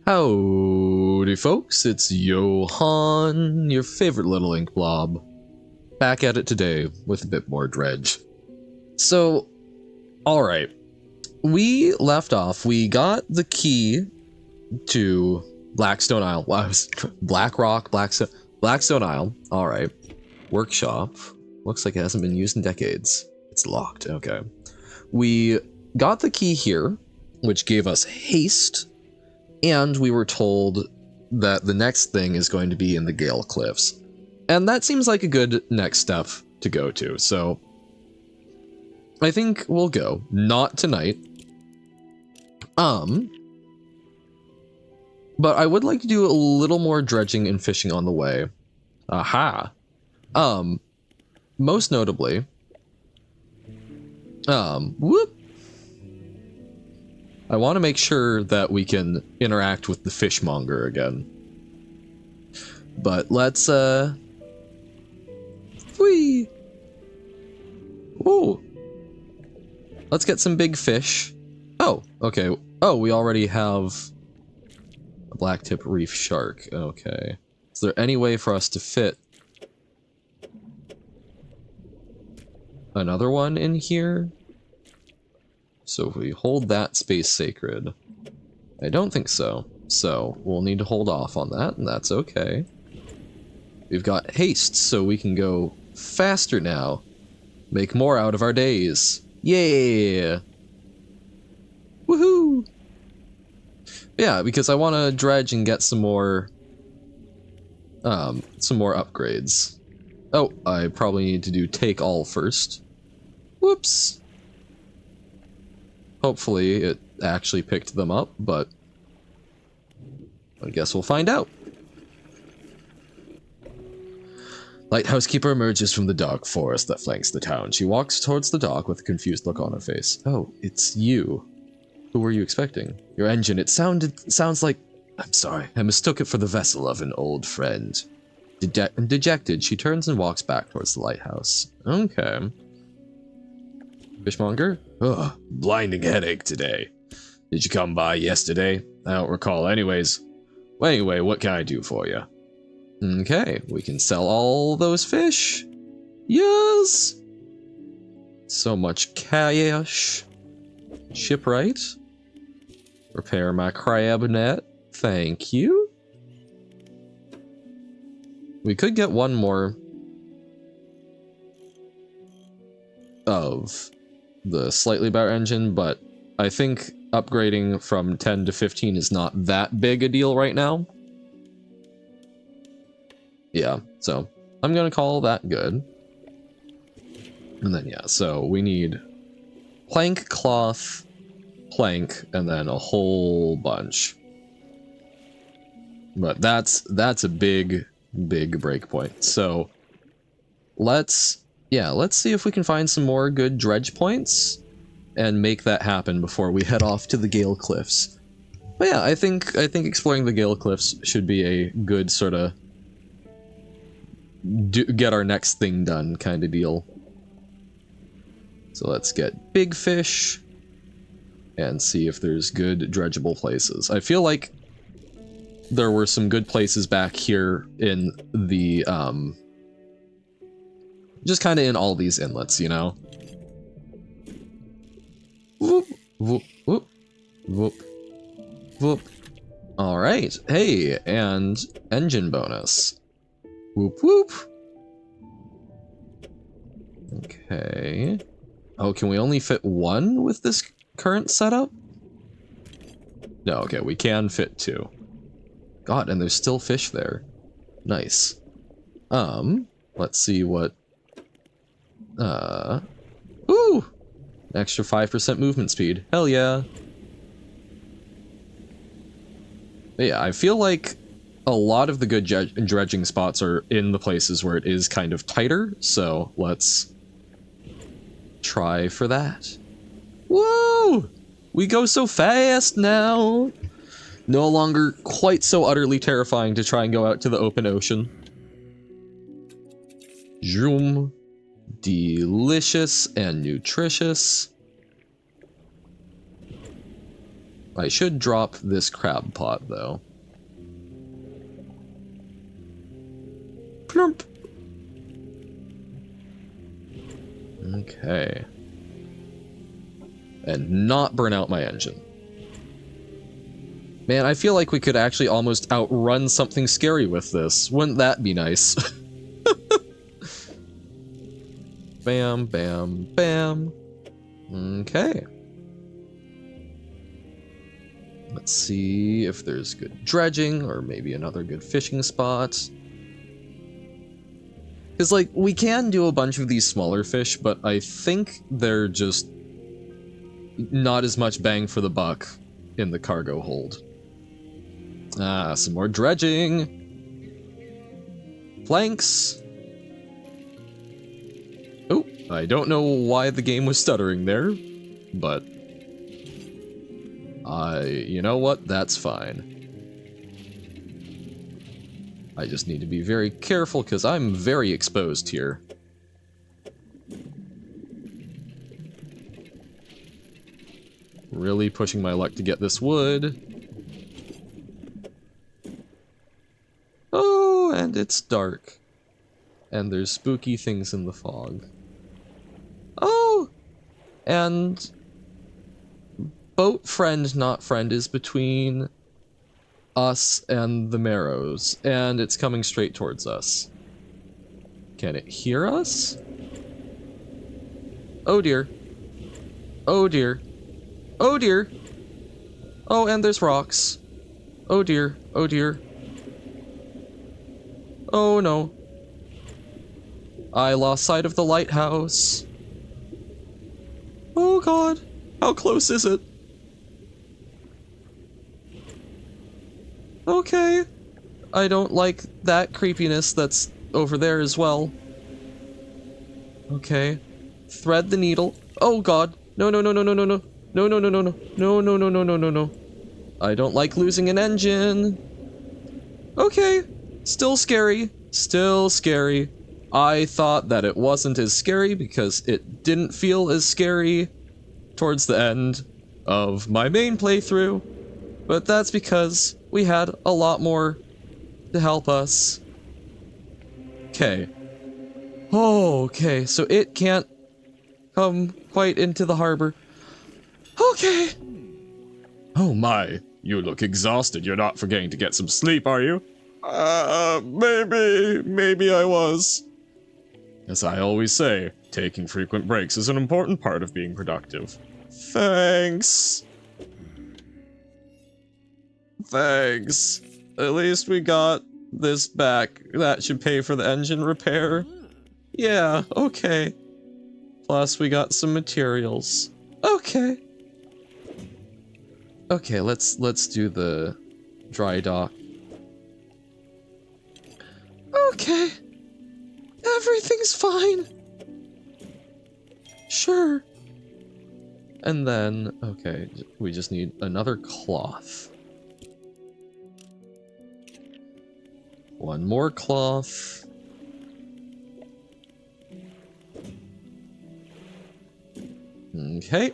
Howdy folks, it's Johan, your favorite little ink blob, back at it today with a bit more Dredge. So, alright, we left off, we got the key to Blackstone Isle, Blackstone Isle, alright, workshop, looks like it hasn't been used in decades, it's locked, okay. We got the key here, which gave us haste, and we were told that the next thing is going to be in the Gale Cliffs. And that seems like a good next step to go to, so I think we'll go. Not tonight. But I would like to do a little more dredging and fishing on the way. Aha. Most notably, whoop. I want to make sure that we can interact with the fishmonger again. But let's, whee! Ooh! Let's get some big fish. Oh, okay. Oh, we already have a blacktip reef shark. Okay. Is there any way for us to fit another one in here? So if we hold that space sacred, I don't think so. So we'll need to hold off on that, and that's okay. We've got haste, so we can go faster now. Make more out of our days. Yeah! Woohoo! Yeah, because I want to dredge and get some more upgrades. Oh, I probably need to do take all first. Whoops! Hopefully it actually picked them up, but I guess we'll find out. Lighthouse keeper emerges from the dark forest that flanks the town. She walks towards the dock with a confused look on her face. Oh, it's you. Who were you expecting? Your engine, it sounds like... I'm sorry, I mistook it for the vessel of an old friend. Dejected, she turns and walks back towards the lighthouse. Okay. Fishmonger? Ugh, blinding headache today. Did you come by yesterday? I don't recall anyways. Well, anyway, what can I do for you? Okay, we can sell all those fish. Yes! So much cash. Shipwright. Repair my crab net. Thank you. We could get one more of the slightly better engine, but I think upgrading from 10 to 15 is not that big a deal right now. Yeah, so I'm gonna call that good. And then yeah, so we need plank, cloth, plank, and then a whole bunch. But that's a big break point. So let's see if we can find some more good dredge points and make that happen before we head off to the Gale Cliffs. But yeah, I think exploring the Gale Cliffs should be a good sort of get our next thing done kind of deal. So let's get big fish and see if there's good dredgeable places. I feel like there were some good places back here in the just kind of in all these inlets, you know. Whoop, whoop, whoop, whoop, whoop. All right, hey, and engine bonus. Whoop, whoop. Okay. Oh, can we only fit one with this current setup? No, okay, we can fit two. God, and there's still fish there. Nice. Let's see what... Ooh! Extra 5% movement speed. Hell yeah. But yeah, I feel like a lot of the good dredging spots are in the places where it is kind of tighter, so let's try for that. Whoa! We go so fast now! No longer quite so utterly terrifying to try and go out to the open ocean. Zoom. Delicious and nutritious. I should drop this crab pot, though. Plump. Okay. And not burn out my engine. Man, I feel like we could actually almost outrun something scary with this. Wouldn't that be nice? Bam, bam, bam. Okay. Let's see if there's good dredging or maybe another good fishing spot. Because, like, we can do a bunch of these smaller fish, but I think they're just not as much bang for the buck in the cargo hold. Ah, some more dredging. Planks. Oh, I don't know why the game was stuttering there, but you know what? That's fine. I just need to be very careful because I'm very exposed here. Really pushing my luck to get this wood. Oh, and it's dark. And there's spooky things in the fog. Oh! And boat friend, not friend, is between us and the Marrows, and it's coming straight towards us. Can it hear us? Oh dear. Oh dear. Oh dear. Oh, and there's rocks. Oh dear. Oh dear. Oh no. I lost sight of the lighthouse. Oh god. How close is it? Okay. I don't like that creepiness that's over there as well. Okay. Thread the needle. Oh god. No, no, no, no, no, no, no. No, no, no, no, no. No, no, no, no, no, no, no. I don't like losing an engine. Okay. Still scary. Still scary. I thought that it wasn't as scary because it didn't feel as scary towards the end of my main playthrough. But that's because we had a lot more to help us. Okay. Oh, okay. So it can't come quite into the harbor. Okay. Oh my, you look exhausted. You're not forgetting to get some sleep, are you? Maybe I was. As I always say, taking frequent breaks is an important part of being productive. Thanks. Thanks. At least we got this back. That should pay for the engine repair. Yeah, okay. Plus we got some materials. Okay. Okay, let's do the dry dock. Okay. Everything's fine. Sure. And then, okay, we just need another cloth. One more cloth. Okay.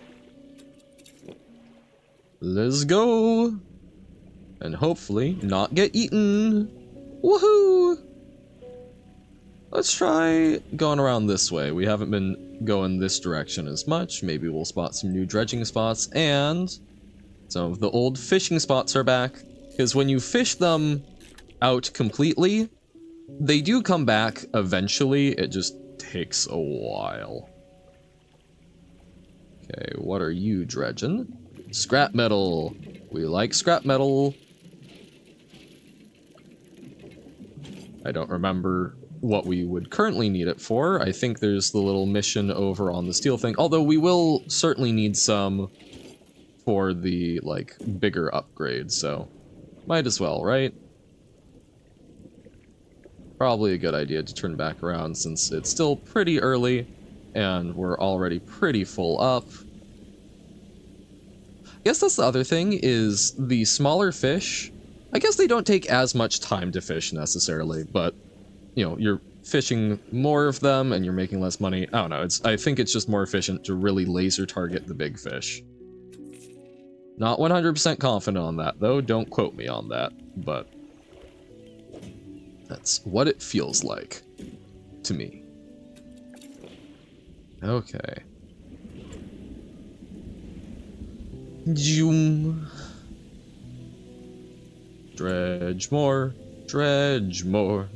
Let's go. And hopefully not get eaten. Woohoo! Let's try going around this way. We haven't been going this direction as much. Maybe we'll spot some new dredging spots, and some of the old fishing spots are back. Because when you fish them out completely, they do come back eventually. It just takes a while. Okay, what are you dredging? Scrap metal. We like scrap metal. I don't remember what we would currently need it for. I think there's the little mission over on the steel thing. Although we will certainly need some for the, like, bigger upgrade, so might as well, right? Probably a good idea to turn back around since it's still pretty early and we're already pretty full up. I guess that's the other thing, is the smaller fish, I guess they don't take as much time to fish necessarily, but, you know, you're fishing more of them and you're making less money. I don't know, I think it's just more efficient to really laser target the big fish. Not 100% confident on that, though. Don't quote me on that, but that's what it feels like to me. Okay. Zoom. Dredge more. Dredge more.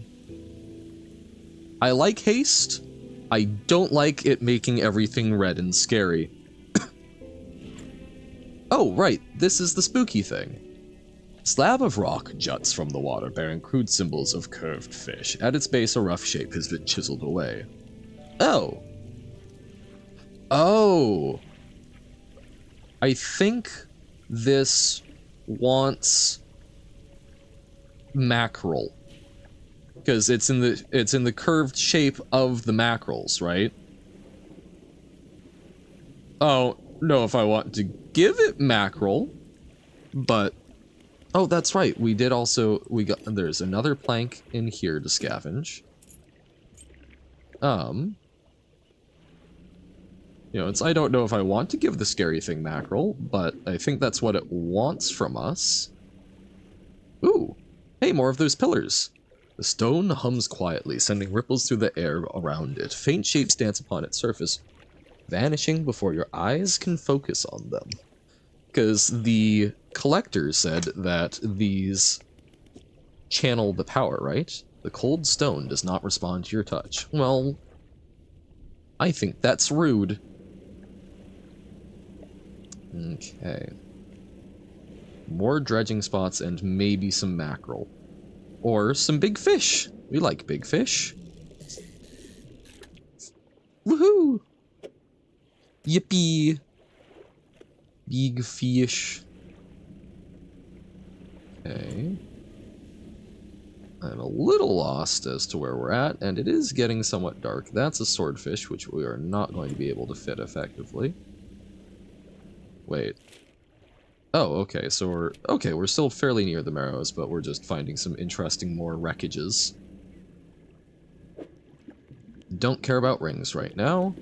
I like haste. I don't like it making everything red and scary. Oh, right. This is the spooky thing. Slab of rock juts from the water bearing crude symbols of curved fish. At its base, a rough shape has been chiseled away. Oh. Oh. I think this wants mackerel. Because it's in the curved shape of the mackerels, right? Oh, no, if I want to give it mackerel, but oh, that's right. We did also there's another plank in here to scavenge. You know, I don't know if I want to give the scary thing mackerel, but I think that's what it wants from us. Ooh, hey, more of those pillars. The stone hums quietly, sending ripples through the air around it. Faint shapes dance upon its surface, vanishing before your eyes can focus on them. Because the collector said that these channel the power, right? The cold stone does not respond to your touch. Well, I think that's rude. Okay. More dredging spots and maybe some mackerel. Or some big fish. We like big fish. Woohoo! Yippee! Big fish. Okay. I'm a little lost as to where we're at, and it is getting somewhat dark. That's a swordfish, which we are not going to be able to fit effectively. Wait. Oh, okay, so we're still fairly near the Marrows, but we're just finding some interesting more wreckages. Don't care about rings right now.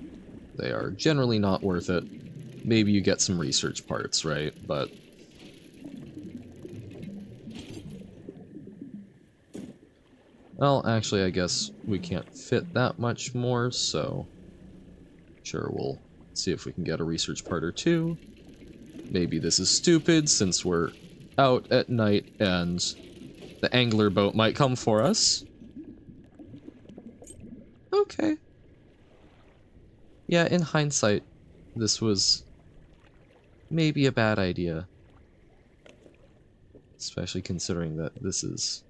They are generally not worth it. Maybe you get some research parts, right? But well, actually, I guess we can't fit that much more, so sure, we'll see if we can get a research part or two. Maybe this is stupid since we're out at night and the angler boat might come for us. Okay. Yeah, in hindsight, this was maybe a bad idea. Especially considering that this is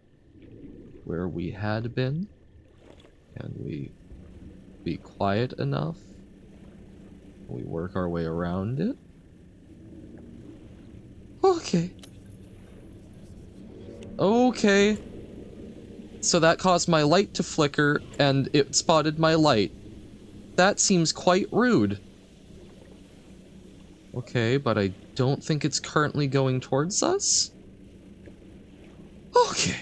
where we had been. Can we be quiet enough? Can we work our way around it? Okay. Okay. So that caused my light to flicker, and it spotted my light. That seems quite rude. Okay, but I don't think it's currently going towards us? Okay.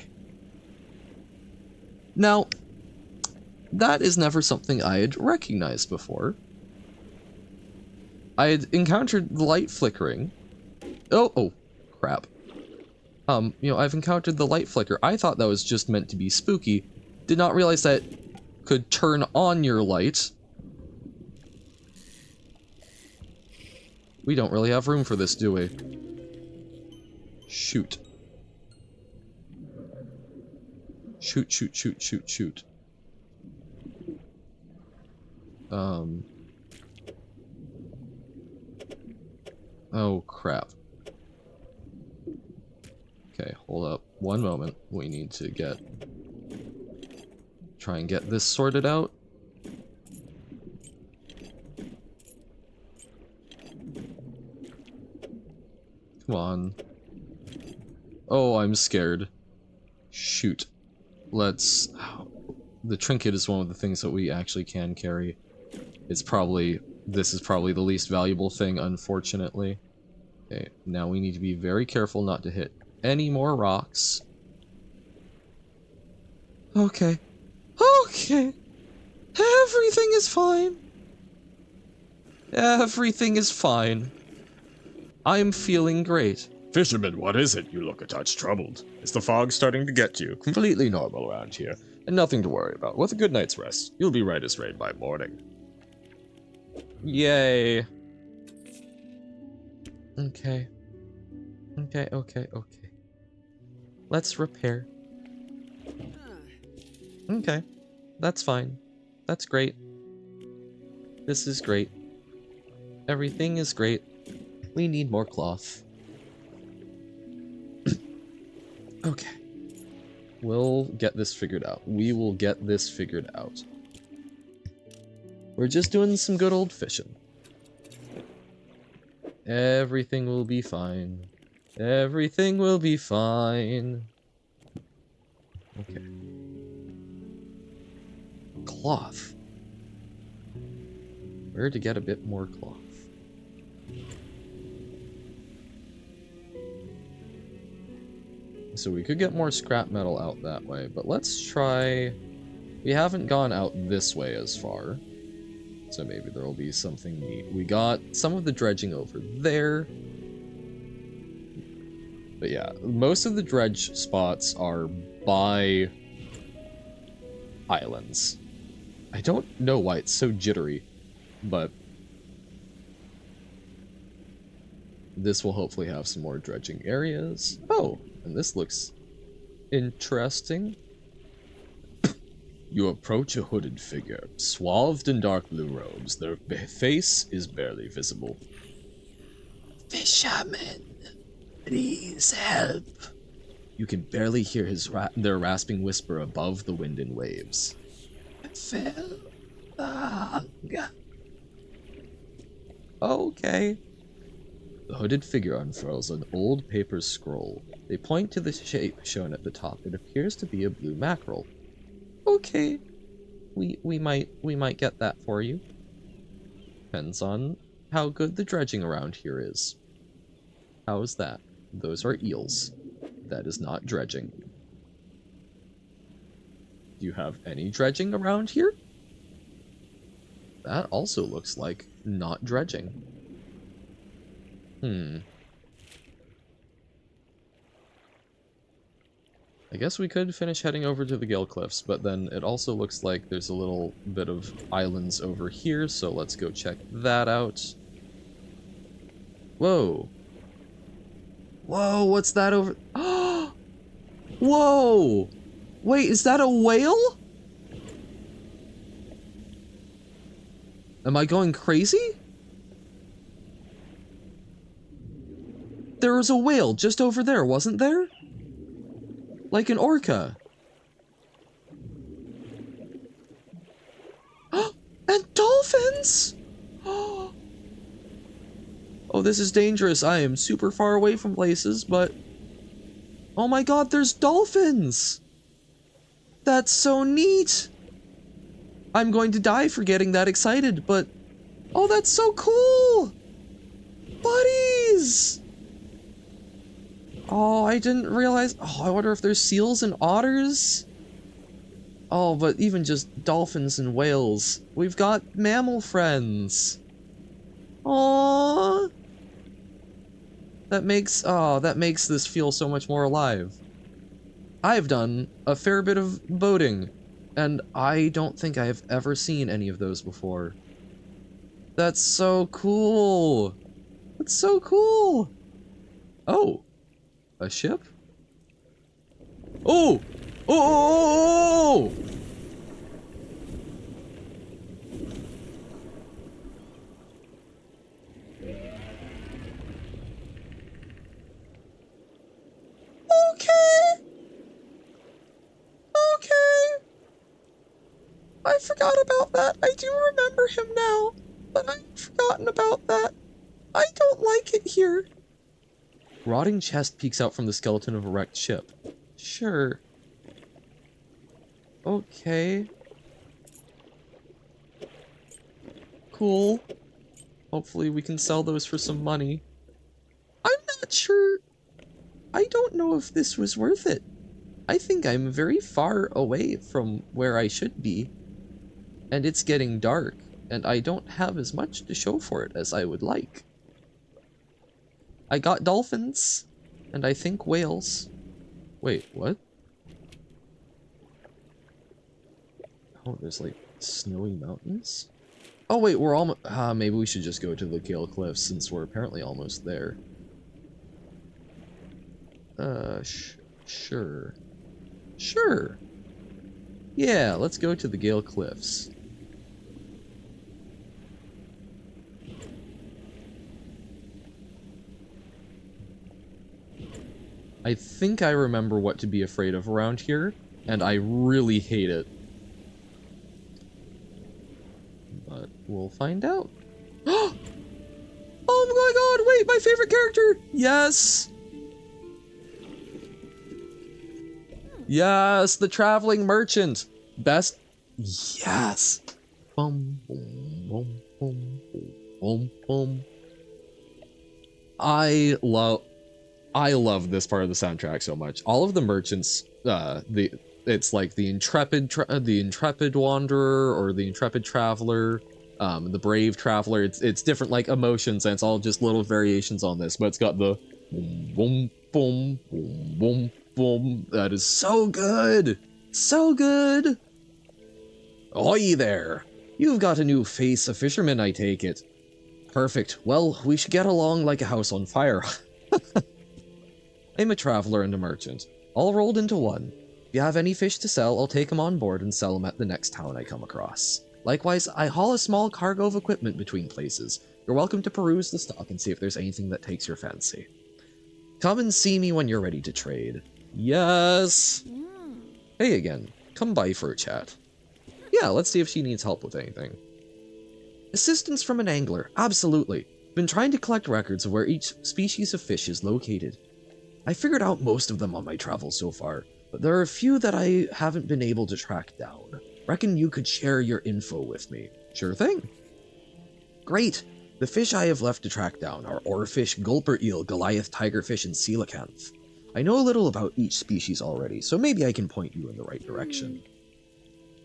Now, that is never something I had recognized before. I had encountered the light flickering. Oh, crap. You know, I've encountered the light flicker. I thought that was just meant to be spooky. Did not realize that could turn on your light. We don't really have room for this, do we? Shoot. Shoot, shoot, shoot, shoot, shoot. Oh, crap. Okay, hold up. One moment. We need to try and get this sorted out. Come on. Oh, I'm scared. Shoot. Let's... The trinket is one of the things that we actually can carry. This is probably the least valuable thing, unfortunately. Okay, now we need to be very careful not to hit any more rocks. Okay. Okay. Everything is fine. Everything is fine. I'm feeling great. Fisherman, what is it? You look a touch troubled. Is the fog starting to get you? Completely normal around here, and nothing to worry about. With a good night's rest, you'll be right as rain by morning. Yay. Okay. Okay. Let's repair. Okay. That's fine. That's great. This is great. Everything is great. We need more cloth. Okay. We'll get this figured out. We will get this figured out. We're just doing some good old fishing. Everything will be fine. Everything will be fine. Okay. Cloth. Where to get a bit more cloth? So we could get more scrap metal out that way, but let's try... We haven't gone out this way as far, so maybe there will be something neat. We got some of the dredging over there. But yeah, most of the dredge spots are by islands. I don't know why it's so jittery, but this will hopefully have some more dredging areas. Oh, and this looks interesting. You approach a hooded figure, swathed in dark blue robes. Their face is barely visible. Fisherman, please help. You can barely hear their rasping whisper above the wind and waves. I fell long. Okay. The hooded figure unfurls an old paper scroll. They point to the shape shown at the top. It appears to be a blue mackerel. Okay. We might get that for you. Depends on how good the dredging around here is. How is that? Those are eels. That is not dredging. Do you have any dredging around here? That also looks like not dredging. I guess we could finish heading over to the Gale Cliffs, but then it also looks like there's a little bit of islands over here, so let's go check that out. Whoa. Whoa, what's that over? Whoa! Wait, is that a whale? Am I going crazy? There was a whale just over there, wasn't there? Like an orca. And dolphins! Oh, this is dangerous. I am super far away from places, but... Oh my god, there's dolphins! That's so neat! I'm going to die for getting that excited, but... Oh, that's so cool! Buddies! Oh, I didn't realize... Oh, I wonder if there's seals and otters? Oh, but even just dolphins and whales. We've got mammal friends. Aww. That makes this feel so much more alive. I've done a fair bit of boating, and I don't think I've ever seen any of those before. That's so cool. That's so cool. Oh. A ship? Oh! Oh! Okay. Okay. I forgot about that. I do remember him now, but I've forgotten about that. I don't like it here. Rotting chest peeks out from the skeleton of a wrecked ship. Sure. Okay. Cool. Hopefully we can sell those for some money. I'm not sure. I don't know if this was worth it. I think I'm very far away from where I should be. And it's getting dark, and I don't have as much to show for it as I would like. I got dolphins. And I think whales. Wait, what? Oh, there's like snowy mountains? Oh wait, we're almost, maybe we should just go to the Gale Cliffs since we're apparently almost there. Sure. Sure. Yeah, let's go to the Gale Cliffs. I think I remember what to be afraid of around here, and I really hate it. But we'll find out. Oh my god, wait, my favorite character! Yes! Yes, the traveling merchant! Best. Yes! Boom, boom, boom, boom, boom, boom. I love this part of the soundtrack so much. All of the merchants, it's like the intrepid wanderer or the intrepid traveler, the brave traveler. It's different like emotions, and it's all just little variations on this. But it's got the boom boom boom boom boom boom. That is so good, so good. Ahoy there! You've got a new face, a fisherman, I take it. Perfect. Well, we should get along like a house on fire. I'm a traveler and a merchant, all rolled into one. If you have any fish to sell, I'll take them on board and sell them at the next town I come across. Likewise, I haul a small cargo of equipment between places. You're welcome to peruse the stock and see if there's anything that takes your fancy. Come and see me when you're ready to trade. Yes! Hey again. Come by for a chat. Yeah, let's see if she needs help with anything. Assistance from an angler. Absolutely. Been trying to collect records of where each species of fish is located. I figured out most of them on my travels so far, but there are a few that I haven't been able to track down. Reckon you could share your info with me. Sure thing. Great. The fish I have left to track down are oarfish, gulper eel, Goliath, tigerfish, and coelacanth. I know a little about each species already, so maybe I can point you in the right direction.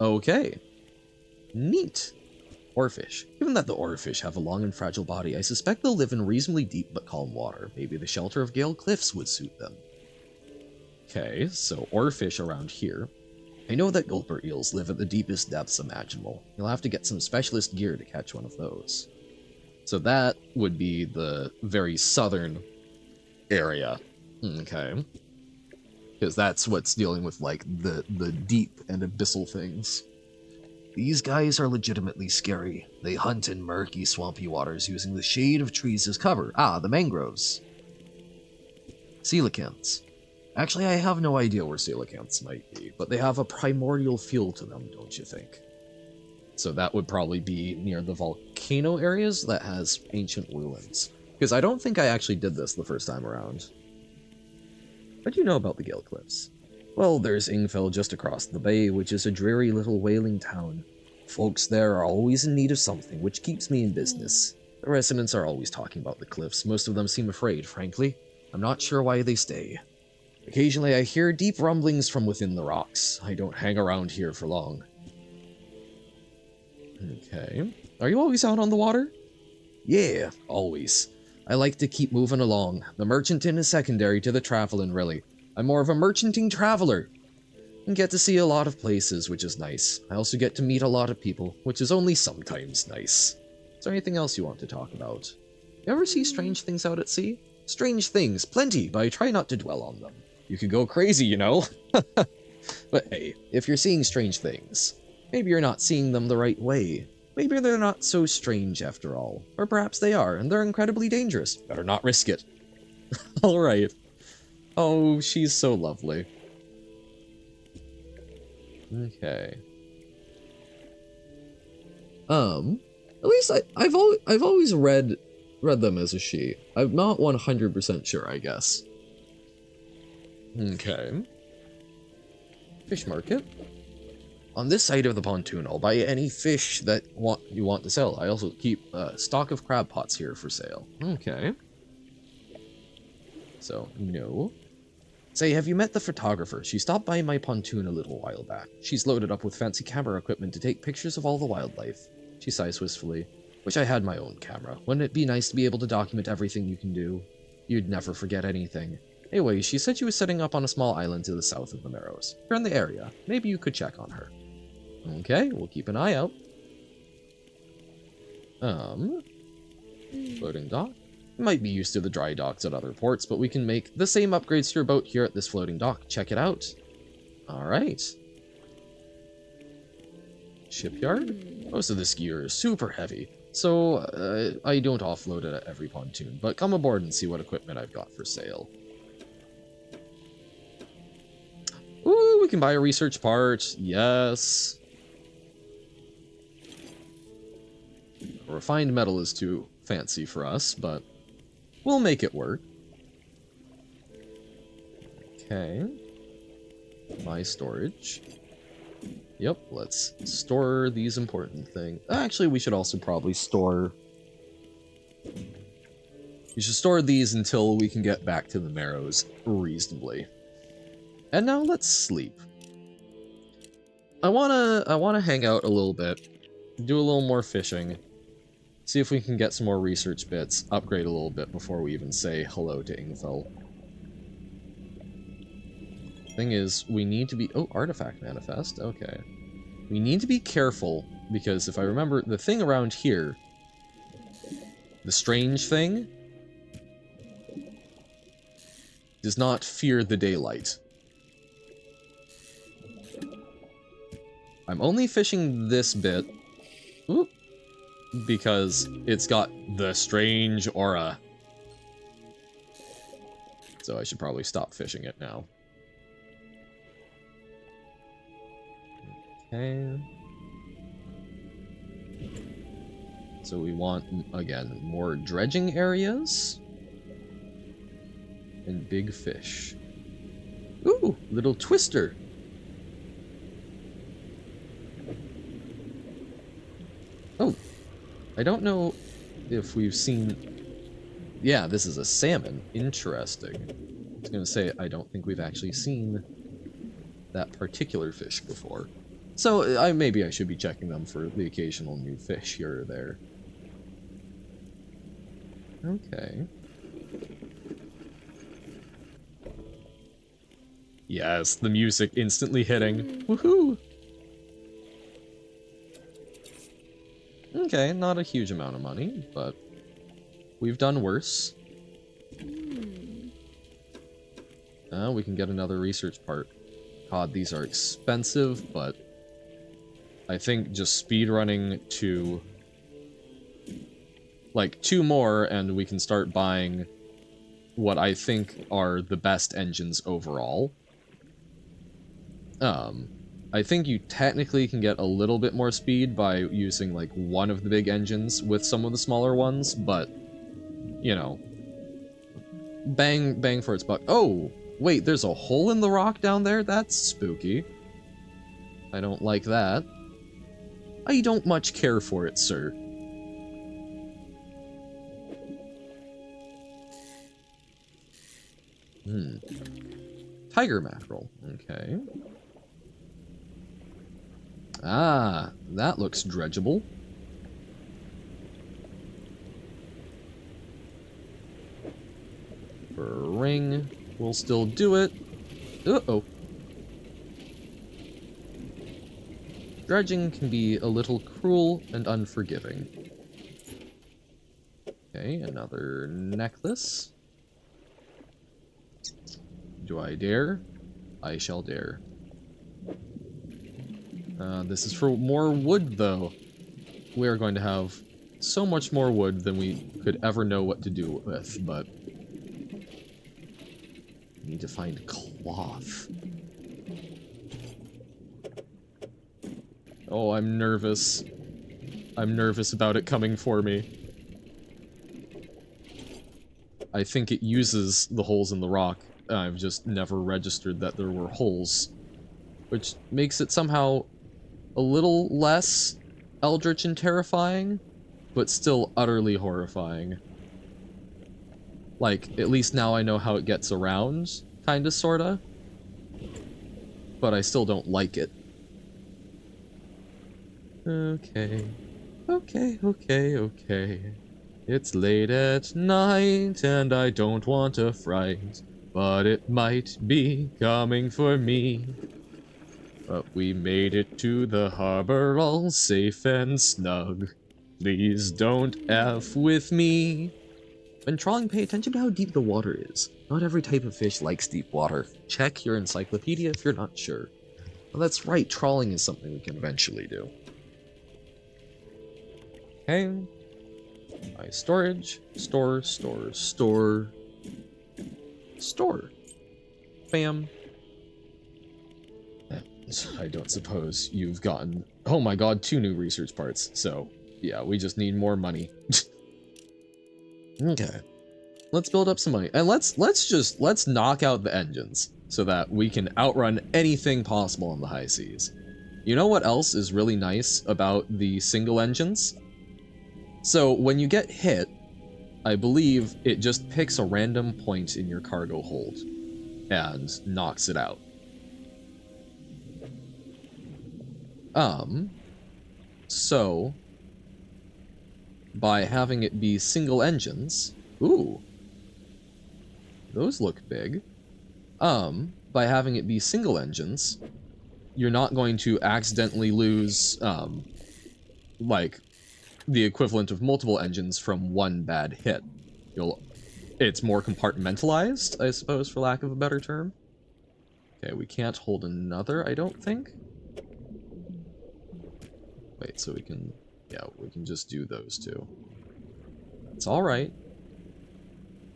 Okay. Neat. Oarfish. Given that the oarfish have a long and fragile body, I suspect they'll live in reasonably deep but calm water. Maybe the shelter of Gale Cliffs would suit them. Okay, so oarfish around here. I know that gulper eels live at the deepest depths imaginable. You'll have to get some specialist gear to catch one of those. So that would be the very southern area. Okay. Because that's what's dealing with, like, the deep and abyssal things. These guys are legitimately scary. They hunt in murky, swampy waters using the shade of trees as cover. Ah, the mangroves. Coelacanths. Actually, I have no idea where coelacanths might be, but they have a primordial feel to them, don't you think? So that would probably be near the volcano areas that has ancient ruins. Because I don't think I actually did this the first time around. What do you know about the Gale Cliffs? Well, there's Ingfell just across the bay, which is a dreary little whaling town. Folks there are always in need of something, which keeps me in business. The residents are always talking about the cliffs. Most of them seem afraid, frankly. I'm not sure why they stay. Occasionally I hear deep rumblings from within the rocks. I don't hang around here for long. Okay. Are you always out on the water? Yeah, always. I like to keep moving along. The merchanting is secondary to the traveling, really. I'm more of a merchanting traveler. And get to see a lot of places, which is nice. I also get to meet a lot of people, which is only sometimes nice. Is there anything else you want to talk about? You ever see strange things out at sea? Strange things, plenty, but I try not to dwell on them. You could go crazy, you know? But hey, if you're seeing strange things, maybe you're not seeing them the right way. Maybe they're not so strange after all. Or perhaps they are, and they're incredibly dangerous. Better not risk it. Alright. Oh, she's so lovely. Okay. At least I've always read them as a she. I'm not 100% sure, I guess. Okay. Fish market. On this side of the pontoon, I'll buy any fish that you want to sell. I also keep a stock of crab pots here for sale. Okay. So, no. Say, have you met the photographer? She stopped by my pontoon a little while back. She's loaded up with fancy camera equipment to take pictures of all the wildlife. She sighs wistfully. Wish I had my own camera. Wouldn't it be nice to be able to document everything you can do? You'd never forget anything. Anyway, she said she was setting up on a small island to the south of the Marrows. If you're in the area, maybe you could check on her. Okay, we'll keep an eye out. Floating dock. You might be used to the dry docks at other ports, but we can make the same upgrades to your boat here at this floating dock. Check it out. Alright. Shipyard? Most of this gear is super heavy, so I don't offload it at every pontoon, but come aboard and see what equipment I've got for sale. Ooh, we can buy a research part. Yes. Refined metal is too fancy for us, but we'll make it work. Okay. My storage. Yep, let's store these important things. Actually, we should also probably store... We should store these until we can get back to the Marrows reasonably. And now let's sleep. I wanna hang out a little bit, do a little more fishing, see if we can get some more research bits, upgrade a little bit before we even say hello to Ingfell. Thing is, we need to be... Oh, artifact manifest, okay. We need to be careful, because if I remember, the thing around here, the strange thing, does not fear the daylight. I'm only fishing this bit, oop, because it's got the strange aura. So I should probably stop fishing it now. Okay. So we want, again, more dredging areas. And big fish. Ooh, little twister. Oh, I don't know if we've seen... Yeah, this is a salmon. Interesting. I was gonna say, I don't think we've actually seen that particular fish before. So, maybe I should be checking them for the occasional new fish here or there. Okay. Yes, the music instantly hitting. Woohoo! Okay, not a huge amount of money, but we've done worse. We can get another research part. God, these are expensive, but I think just speedrunning to like 2 more and we can start buying what I think are the best engines overall. I think you technically can get a little bit more speed by using like one of the big engines with some of the smaller ones, but you know, bang for its buck. Oh, wait, there's a hole in the rock down there? That's spooky. I don't like that. I don't much care for it, sir. Tiger mackerel. Okay. Ah, that looks dredgeable. For a ring, we'll still do it. Uh-oh. Dredging can be a little cruel and unforgiving. Okay, another necklace. Do I dare? I shall dare. This is for more wood, though. We are going to have so much more wood than we could ever know what to do with, but... we need to find cloth. Oh, I'm nervous. I'm nervous about it coming for me. I think it uses the holes in the rock. I've just never registered that there were holes. Which makes it somehow a little less eldritch and terrifying, but still utterly horrifying. Like, at least now I know how it gets around, kinda, sorta. But I still don't like it. Okay. Okay. It's late at night and I don't want a fright, but it might be coming for me. But we made it to the harbor all safe and snug. Please don't F with me. When trawling, pay attention to how deep the water is. Not every type of fish likes deep water. Check your encyclopedia if you're not sure. Well, that's right, trawling is something we can eventually do. Okay. My storage. Store. Bam. I don't suppose you've gotten... Oh my god, 2 new research parts. So, yeah, we just need more money. Okay. Let's build up some money. And let's knock out the engines so that we can outrun anything possible on the high seas. You know what else is really nice about the single engines? So when you get hit, I believe it just picks a random point in your cargo hold and knocks it out. So by having it be single engines, ooh, those look big. By having it be single engines, you're not going to accidentally lose, like, the equivalent of multiple engines from one bad hit. It's more compartmentalized, I suppose, for lack of a better term. Okay, we can't hold another, I don't think. Wait, so we can, yeah, we can just do those two. It's alright.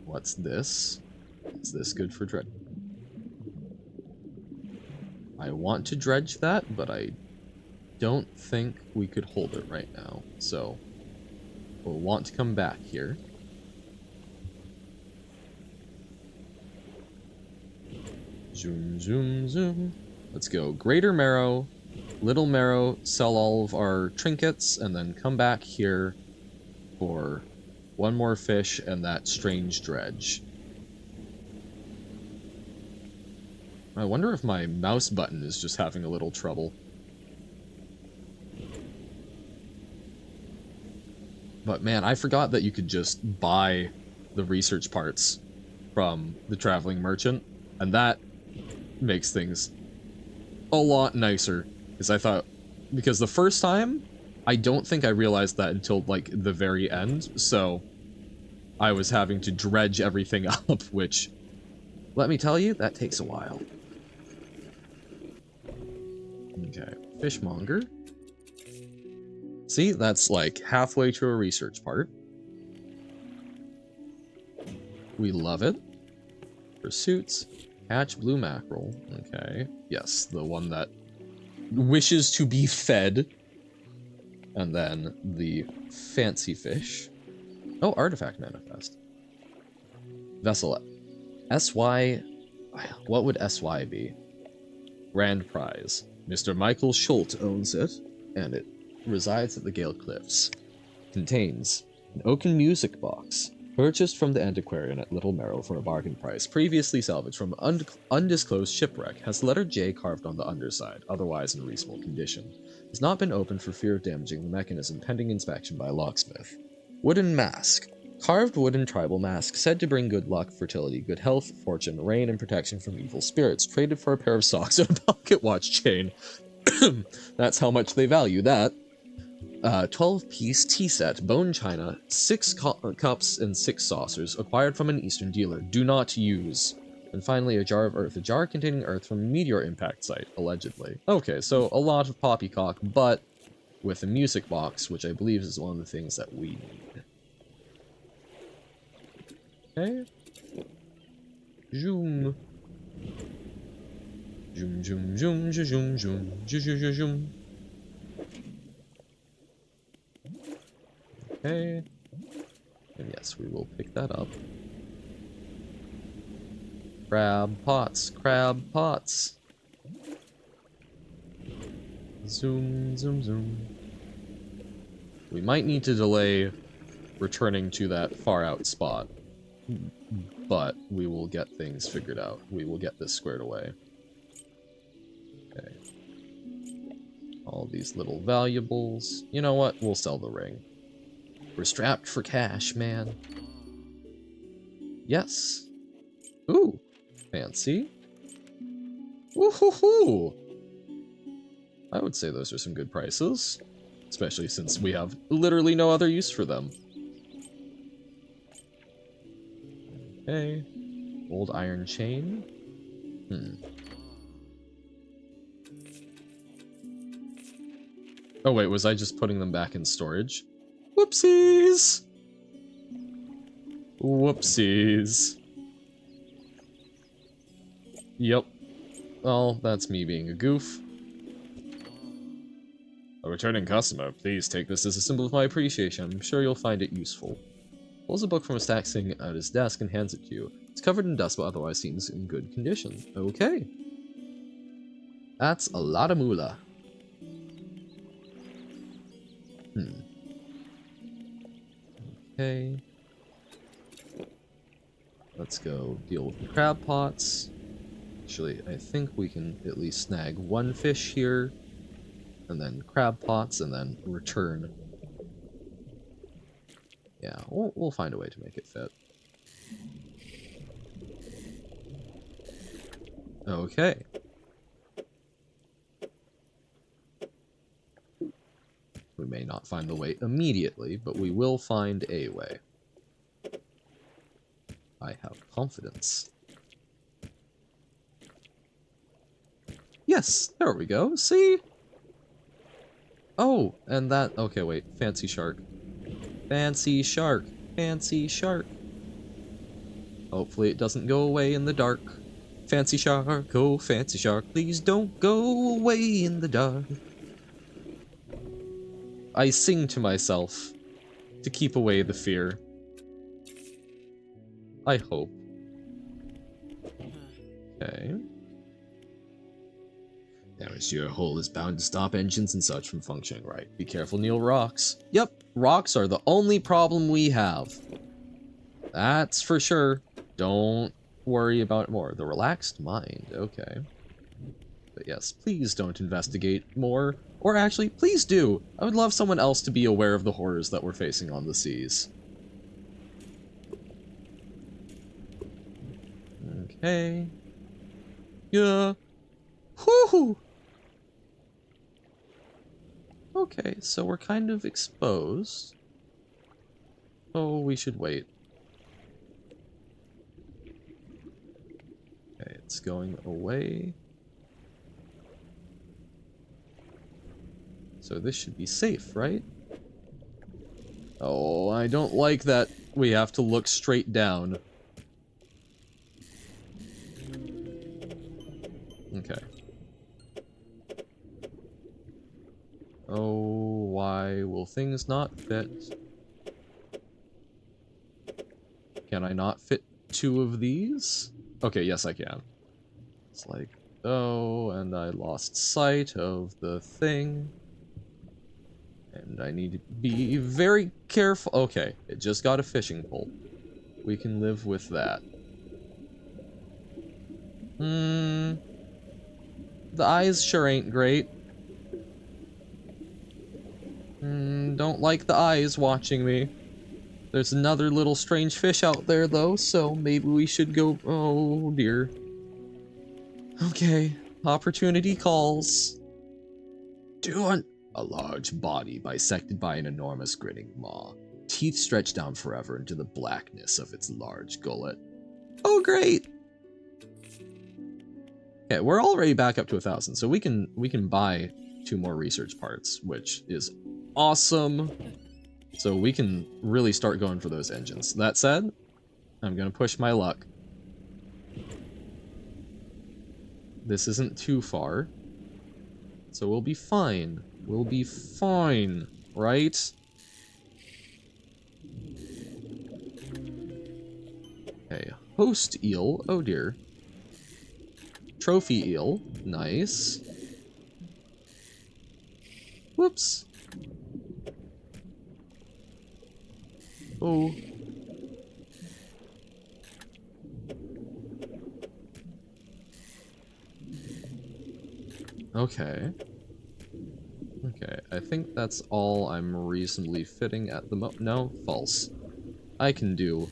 What's this? Is this good for dredge? I want to dredge that, but I don't think we could hold it right now. So, we'll want to come back here. Zoom, zoom, zoom. Let's go. Greater Marrow, Little Marrow, sell all of our trinkets, and then come back here for one more fish and that strange dredge. I wonder if my mouse button is just having a little trouble. But man, I forgot that you could just buy the research parts from the traveling merchant, and that makes things a lot nicer. Because the first time, I don't think I realized that until like the very end, so I was having to dredge everything up, which, let me tell you, that takes a while. Okay, fishmonger. See, that's like halfway to a research part. We love it. Pursuits. Catch blue mackerel. Okay. Yes, the one that wishes to be fed. And then the fancy fish. Oh, artifact manifest. Vessel. SY. What would SY be? Grand prize. Mr. Michael Schultz owns it, and it resides at the Gale Cliffs. Contains an oaken music box, purchased from the antiquarian at Little Marrow for a bargain price, previously salvaged from an undisclosed shipwreck, has the letter J carved on the underside, otherwise in reasonable condition. Has not been opened for fear of damaging the mechanism, pending inspection by a locksmith. Wooden mask. Carved wooden tribal mask, said to bring good luck, fertility, good health, fortune, rain, and protection from evil spirits. Traded for a pair of socks and a pocket watch chain. That's how much they value that. 12-piece tea set, bone china, 6 cups and 6 saucers, acquired from an Eastern dealer. Do not use. And finally, a jar of earth. A jar containing earth from a meteor impact site, allegedly. Okay, so a lot of poppycock, but with a music box, which I believe is one of the things that we need. Okay. Zoom. Zoom, zoom, zoom, zoom, zoom, zoom, zoom, zoom. Okay. And yes, we will pick that up. Crab pots, crab pots. Zoom, zoom, zoom. We might need to delay returning to that far out spot, but we will get things figured out. We will get this squared away. Okay. All these little valuables. You know what? We'll sell the ring. We're strapped for cash, man. Yes. Ooh, fancy. Woohoo! I would say those are some good prices, especially since we have literally no other use for them. Okay. Old iron chain. Oh wait, was I just putting them back in storage? Whoopsies! Whoopsies. Yep. Well, that's me being a goof. A returning customer, please take this as a symbol of my appreciation. I'm sure you'll find it useful. Pulls a book from a stack sitting at his desk and hands it to you. It's covered in dust, but otherwise seems in good condition. Okay. That's a lot of moolah. Okay. Let's go deal with the crab pots. Actually, I think we can at least snag one fish here, and then crab pots, and then return. Yeah, we'll find a way to make it fit. Okay. We may not find the way immediately, but we will find a way. I have confidence. Yes, there we go, see? Oh, and that, okay, wait, fancy shark. Fancy shark, fancy shark. Hopefully it doesn't go away in the dark. Fancy shark, oh fancy shark, please don't go away in the dark. I sing to myself to keep away the fear. I hope. Okay. Damage to your hull is bound to stop engines and such from functioning right. Be careful, Neil. Rocks. Yep, rocks are the only problem we have. That's for sure. Don't worry about it more. The relaxed mind. Okay. But yes, please don't investigate more. Or actually, please do. I would love someone else to be aware of the horrors that we're facing on the seas. Okay. Yeah. Whoo! Okay, so we're kind of exposed. Oh, we should wait. Okay, it's going away. So this should be safe, right? Oh, I don't like that we have to look straight down. Okay. Oh, why will things not fit? Can I not fit 2 of these? Okay, yes I can. It's like, oh, and I lost sight of the thing. And I need to be very careful. Okay, it just got a fishing pole. We can live with that. The eyes sure ain't great. Don't like the eyes watching me. There's another little strange fish out there, though, so maybe we should go... Oh, dear. Okay, opportunity calls. A large body bisected by an enormous grinning maw. Teeth stretched down forever into the blackness of its large gullet. Oh, great! Okay, we're already back up to 1,000, so we can buy 2 more research parts, which is awesome. So we can really start going for those engines. That said, I'm gonna push my luck. This isn't too far, so we'll be fine. We'll be fine, right? Okay, host eel. Oh dear. Trophy eel. Nice. Whoops. Oh. Okay. Okay, I think that's all I'm reasonably fitting at the no, false. I can do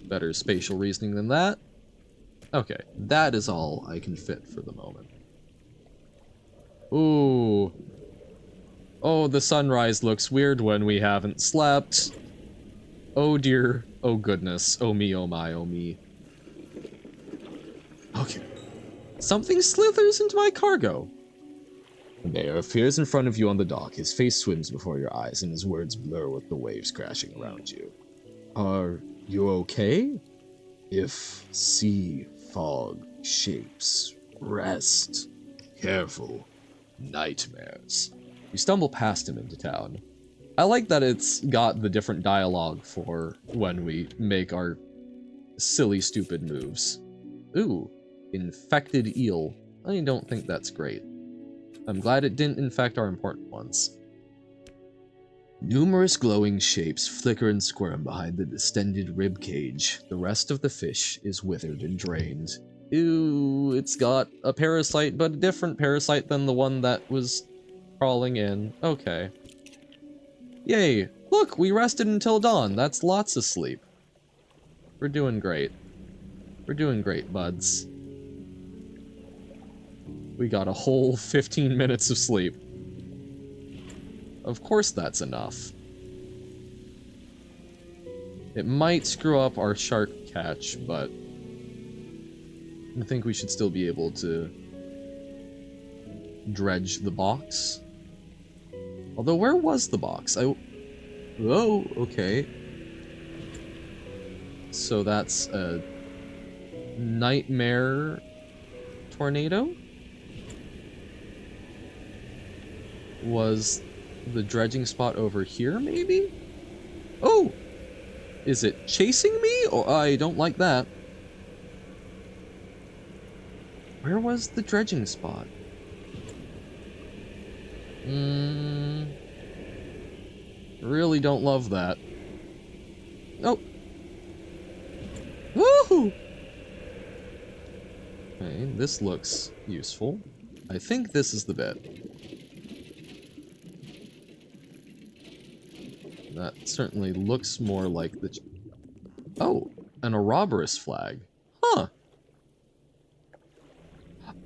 better spatial reasoning than that. Okay, that is all I can fit for the moment. Ooh. Oh, the sunrise looks weird when we haven't slept. Oh dear. Oh goodness. Oh me, oh my, oh me. Okay. Something slithers into my cargo. The mayor appears in front of you on the dock. His face swims before your eyes and his words blur with the waves crashing around you. Are you okay? If sea, fog, shapes, rest, careful, nightmares. You stumble past him into town. I like that it's got the different dialogue for when we make our silly, stupid moves. Ooh, infected eel. I don't think that's great. I'm glad it didn't infect our important ones. Numerous glowing shapes flicker and squirm behind the distended rib cage. The rest of the fish is withered and drained. Ew, it's got a parasite, but a different parasite than the one that was crawling in. Okay. Yay! Look, we rested until dawn. That's lots of sleep. We're doing great. We're doing great, buds. We got a whole 15 minutes of sleep. Of course that's enough. It might screw up our shark catch, but I think we should still be able to dredge the box. Although, where was the box? Oh, okay. So that's a nightmare tornado? Was the dredging spot over here, maybe? Oh! Is it chasing me? Oh, I don't like that. Where was the dredging spot? Really don't love that. Oh! Woohoo! Okay, this looks useful. I think this is the bit. That certainly looks more like the... Oh, an Ouroboros flag. Huh.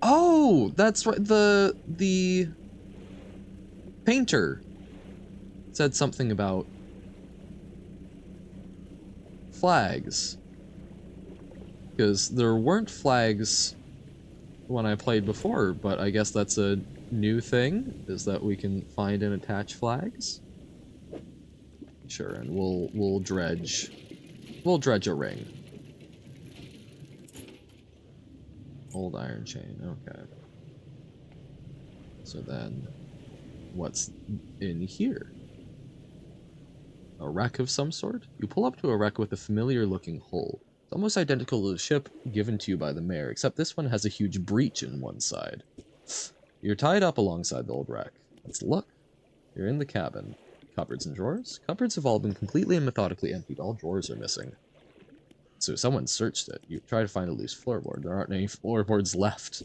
Oh, that's right. The painter said something about flags. Because there weren't flags when I played before, but I guess that's a new thing, is that we can find and attach flags. Sure, and we'll dredge a ring. Old iron chain, okay. So then, what's in here? A wreck of some sort? You pull up to a wreck with a familiar-looking hull. It's almost identical to the ship given to you by the mayor, except this one has a huge breach in one side. You're tied up alongside the old wreck. Let's look. You're in the cabin. Cupboards and drawers? Cupboards have all been completely and methodically emptied. All drawers are missing. So someone searched it. You try to find a loose floorboard. There aren't any floorboards left.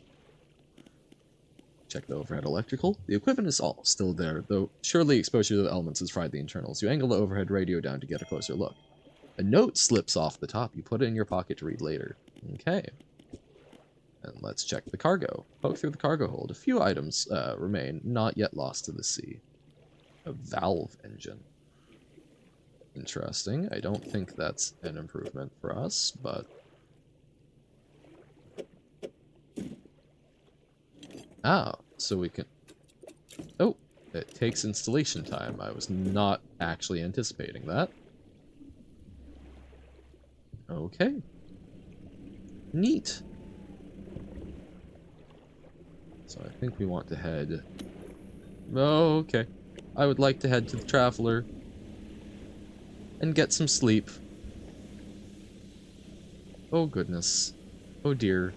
Check the overhead electrical. The equipment is all still there, though surely exposure to the elements has fried the internals. You angle the overhead radio down to get a closer look. A note slips off the top. You put it in your pocket to read later. Okay. And let's check the cargo. Poke through the cargo hold. A few items remain, not yet lost to the sea. A valve engine. Interesting. I don't think that's an improvement for us, but... Ah, so we can... Oh, it takes installation time. I was not actually anticipating that. Okay. Neat. So I think we want to head... Oh, okay. I would like to head to the Traveler and get some sleep. Oh goodness. Oh dear.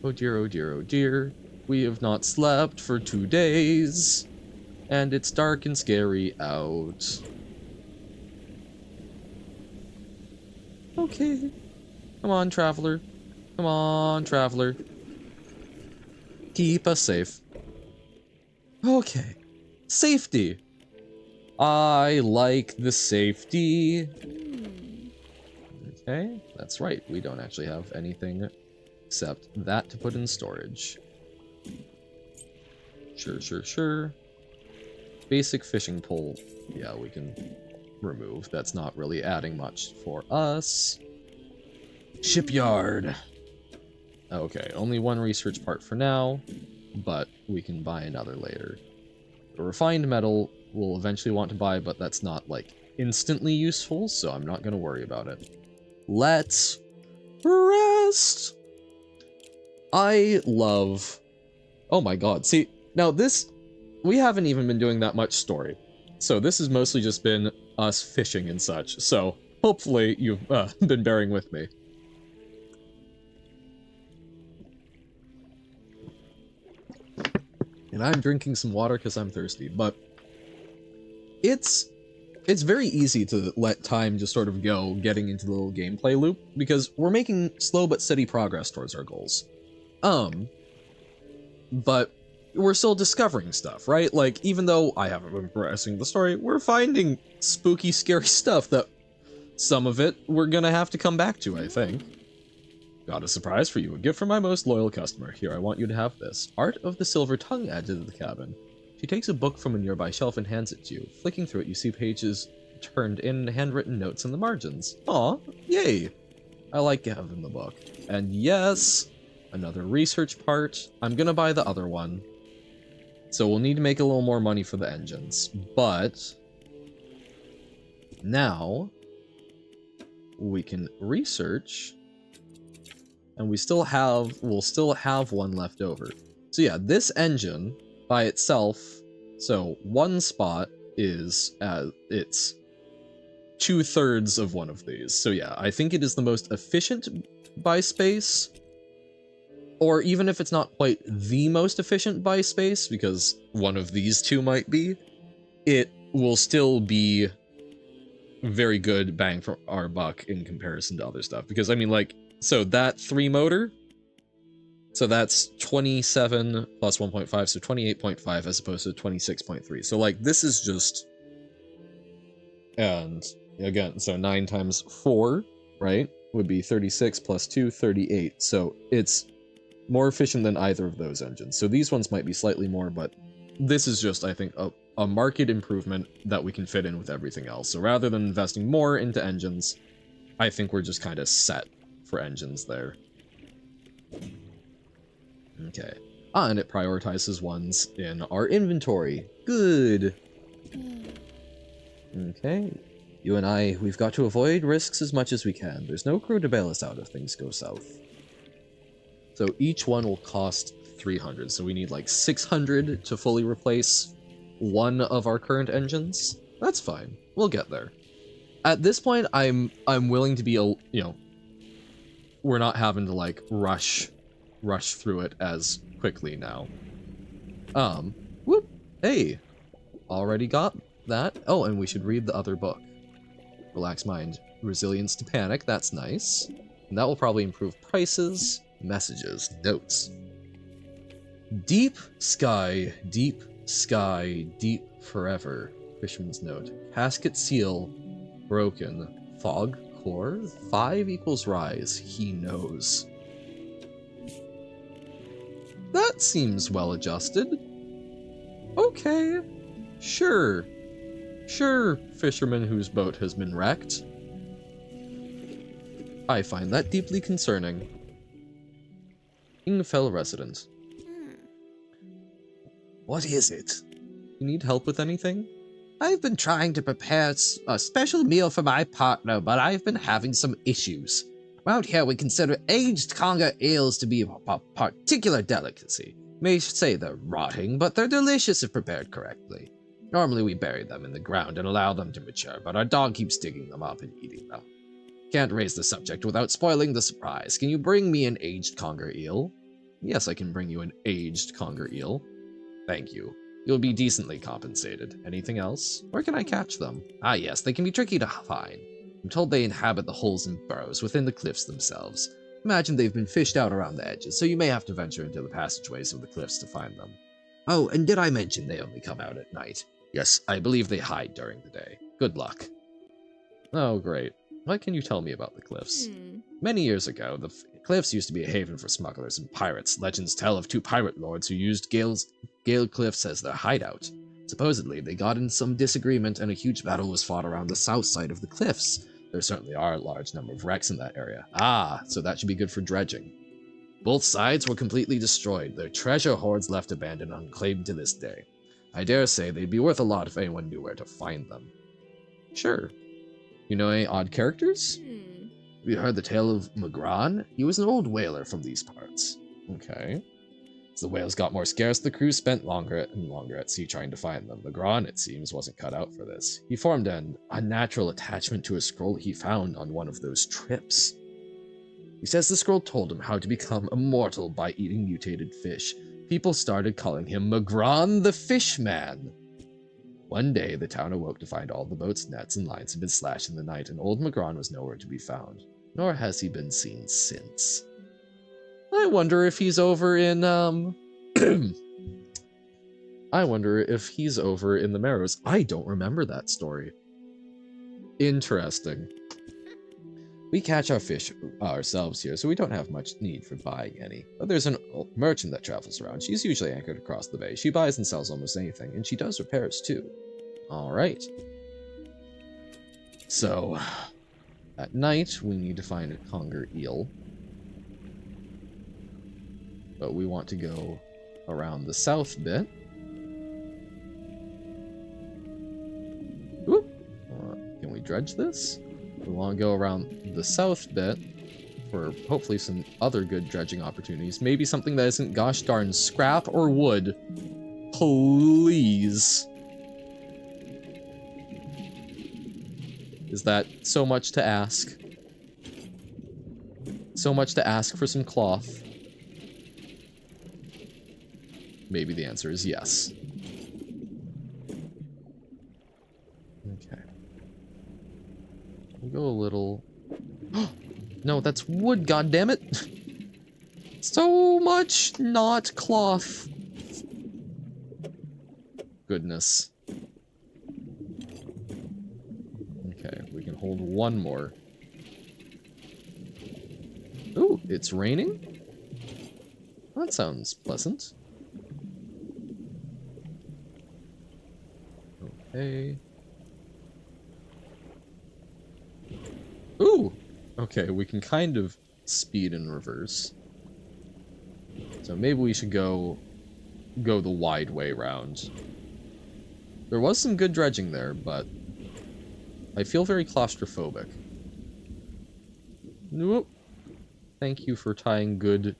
Oh dear, oh dear, oh dear. We have not slept for 2 days. And it's dark and scary out. Okay. Come on, Traveler. Come on, Traveler. Keep us safe. Okay. Safety. I like the safety. Okay, that's right. We don't actually have anything except that to put in storage. Sure. Basic fishing pole. Yeah, we can remove. That's not really adding much for us. Shipyard. Okay, only one research part for now, but we can buy another later. The refined metal we'll eventually want to buy, but that's not, like, instantly useful, so I'm not gonna worry about it. Let's rest! I love... Oh my god, see, now this... We haven't even been doing that much story, so this has mostly just been us fishing and such, so hopefully you've been bearing with me. And I'm drinking some water because I'm thirsty, but it's very easy to let time just sort of go getting into the little gameplay loop, because we're making slow but steady progress towards our goals. But we're still discovering stuff, right? Like, even though I haven't been progressing the story, we're finding spooky, scary stuff that some of it we're gonna have to come back to, I think. Got a surprise for you, a gift from my most loyal customer. Here, I want you to have this. Art of the Silver Tongue added to the cabin. She takes a book from a nearby shelf and hands it to you. Flicking through it, you see pages turned in, handwritten notes in the margins. Aw, yay! I like having the book. And yes, another research part. I'm gonna buy the other one. So we'll need to make a little more money for the engines. But now we can research, and we'll still have one left over. So yeah, this engine by itself, so one spot is it's 2/3 of one of these. So yeah, I think it is the most efficient by space, or even if it's not quite the most efficient by space, because one of these two might be, it will still be very good bang for our buck in comparison to other stuff. Because I mean, like, so that 3 motor, so that's 27 plus 1.5, so 28.5 as opposed to 26.3. So like, this is just, and again, so 9 times 4, right, would be 36 plus 2, 38. So it's more efficient than either of those engines. So these ones might be slightly more, but this is just, I think, a market improvement that we can fit in with everything else. So rather than investing more into engines, I think we're just kind of set for engines there. Okay. And it prioritizes ones in our inventory. Good. Okay. You and I, we've got to avoid risks as much as we can. There's no crew to bail us out if things go south. So each one will cost 300. So we need like 600 to fully replace one of our current engines. That's fine. We'll get there. At this point, I'm willing to be we're not having to like rush through it as quickly now. Whoop. Hey. Already got that. Oh, and we should read the other book. Relax mind. Resilience to panic. That's nice. And that will probably improve prices. Messages. Notes. Deep sky, deep sky, deep forever. Fisherman's note. Casket seal broken. Fog core. 5 equals rise. He knows. That seems well adjusted. Okay. Sure. Sure, fisherman whose boat has been wrecked. I find that deeply concerning. Ingfell resident. What is it? You need help with anything? I've been trying to prepare a special meal for my partner, but I've been having some issues. Around here, we consider aged conger eels to be a particular delicacy. May say they're rotting, but they're delicious if prepared correctly. Normally, we bury them in the ground and allow them to mature, but our dog keeps digging them up and eating them. Can't raise the subject without spoiling the surprise. Can you bring me an aged conger eel? Yes, I can bring you an aged conger eel. Thank you. You'll be decently compensated. Anything else? Where can I catch them? Ah yes, they can be tricky to find. I'm told they inhabit the holes and burrows within the cliffs themselves. Imagine they've been fished out around the edges, so you may have to venture into the passageways of the cliffs to find them. Oh, and did I mention they only come out at night? Yes, I believe they hide during the day. Good luck. Oh, great. What can you tell me about the cliffs? Many years ago, the cliffs used to be a haven for smugglers and pirates. Legends tell of two pirate lords who used Gale Cliffs as their hideout. Supposedly, they got in some disagreement and a huge battle was fought around the south side of the cliffs. There certainly are a large number of wrecks in that area. Ah, so that should be good for dredging. Both sides were completely destroyed, their treasure hoards left abandoned and unclaimed to this day. I dare say they'd be worth a lot if anyone knew where to find them. Sure. You know any odd characters? Have you heard the tale of Ignorin? He was an old whaler from these parts. Okay. As the whales got more scarce, the crew spent longer and longer at sea trying to find them. Ignorin, it seems, wasn't cut out for this. He formed an unnatural attachment to a scroll he found on one of those trips. He says the scroll told him how to become immortal by eating mutated fish. People started calling him Ignorin the Fishman. One day, the town awoke to find all the boats, nets, and lines had been slashed in the night, and old Ignorin was nowhere to be found, nor has he been seen since. I wonder if he's over in, I wonder if he's over in the Marrows. I don't remember that story. Interesting. We catch our fish ourselves here, so we don't have much need for buying any. But there's an old merchant that travels around. She's usually anchored across the bay. She buys and sells almost anything, and she does repairs too. Alright. So, at night, we need to find a conger eel. But we want to go around the south bit. Whoop. Can we dredge this? We want to go around the south bit for hopefully some other good dredging opportunities. Maybe something that isn't gosh darn scrap or wood. Please. Is that so much to ask? So much to ask for some cloth? Maybe the answer is yes. Okay. We'll go a little... No, that's wood, goddammit! So much not cloth. Goodness. Okay, we can hold one more. Ooh, it's raining? That sounds pleasant. Okay. Ooh! Okay, we can kind of speed in reverse. So maybe we should go the wide way round. There was some good dredging there, but I feel very claustrophobic. Nope. Thank you for tying good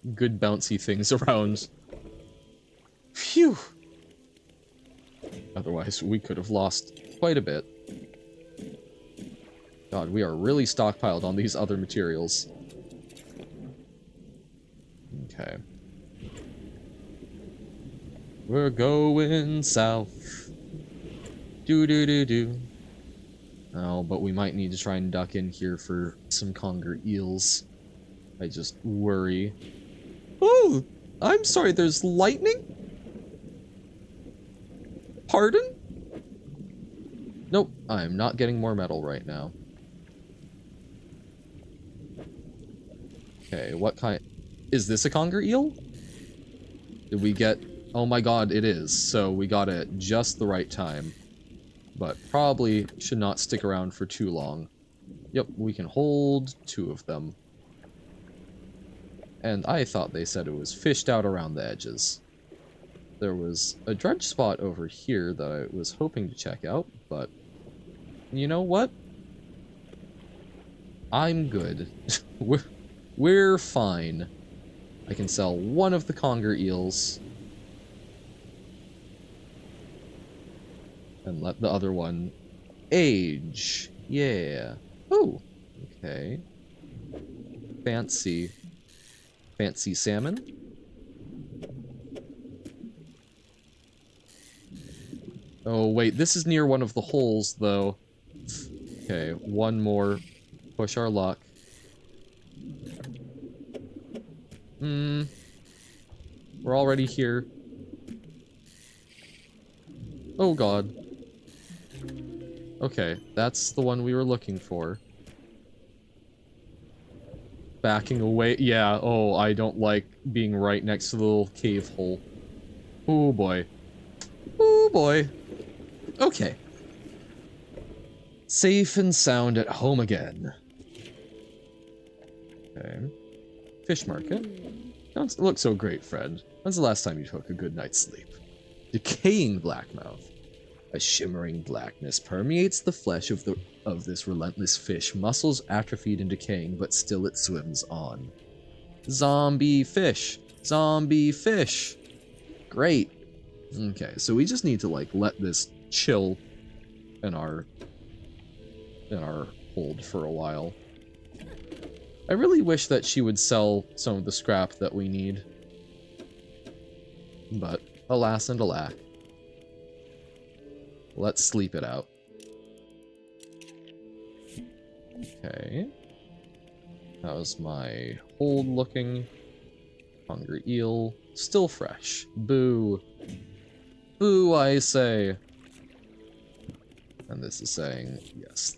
bouncy things around. Phew! Otherwise, we could have lost quite a bit. God, we are really stockpiled on these other materials. Okay. We're going south. Do-do-do-do. Oh, but we might need to try and duck in here for some conger eels. I just worry. Oh! I'm sorry, there's lightning? Pardon? Nope, I'm not getting more metal right now. Okay, what kind... Is this a conger eel? Did we get... Oh my god, it is. So we got it at just the right time. But probably should not stick around for too long. Yep, we can hold 2 of them. And I thought they said it was fished out around the edges. There was a dredge spot over here that I was hoping to check out, but... You know what? I'm good. We're fine. I can sell 1 of the conger eels. And let the other one age. Yeah. Oh, okay. Fancy. Fancy salmon. Oh, wait, this is near one of the holes, though. Okay, 1 more. Push our luck. We're already here. Oh god. Okay, that's the one we were looking for. Backing away. Yeah, oh, I don't like being right next to the little cave hole. Oh boy. Oh boy. Okay. Safe and sound at home again. Okay. Fish market. Don't look so great, Fred. When's the last time you took a good night's sleep? Decaying blackmouth. A shimmering blackness permeates the flesh of this relentless fish. Muscles atrophied and decaying, but still it swims on. Zombie fish. Zombie fish. Great. Okay, so we just need to like let this chill in our hold for a while. I really wish that she would sell some of the scrap that we need. But alas and alack. Let's sleep it out. Okay. How's my hold looking? Hungry eel. Still fresh. Boo. Boo, I say. And this is saying, yes.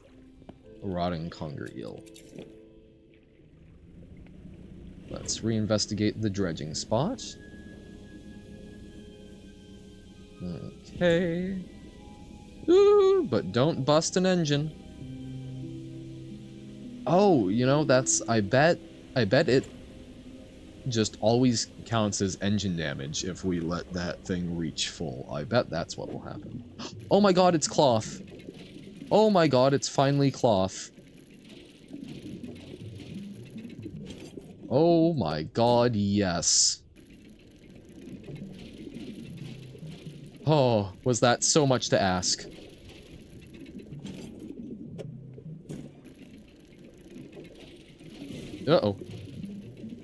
Rotting conger eel. Let's reinvestigate the dredging spot. Okay. Ooh, but don't bust an engine. Oh, you know, that's, I bet it just always counts as engine damage if we let that thing reach full. I bet that's what will happen. Oh my god, it's cloth. Oh my god, it's finally cloth. Oh my god, yes. Oh, was that so much to ask? Uh-oh.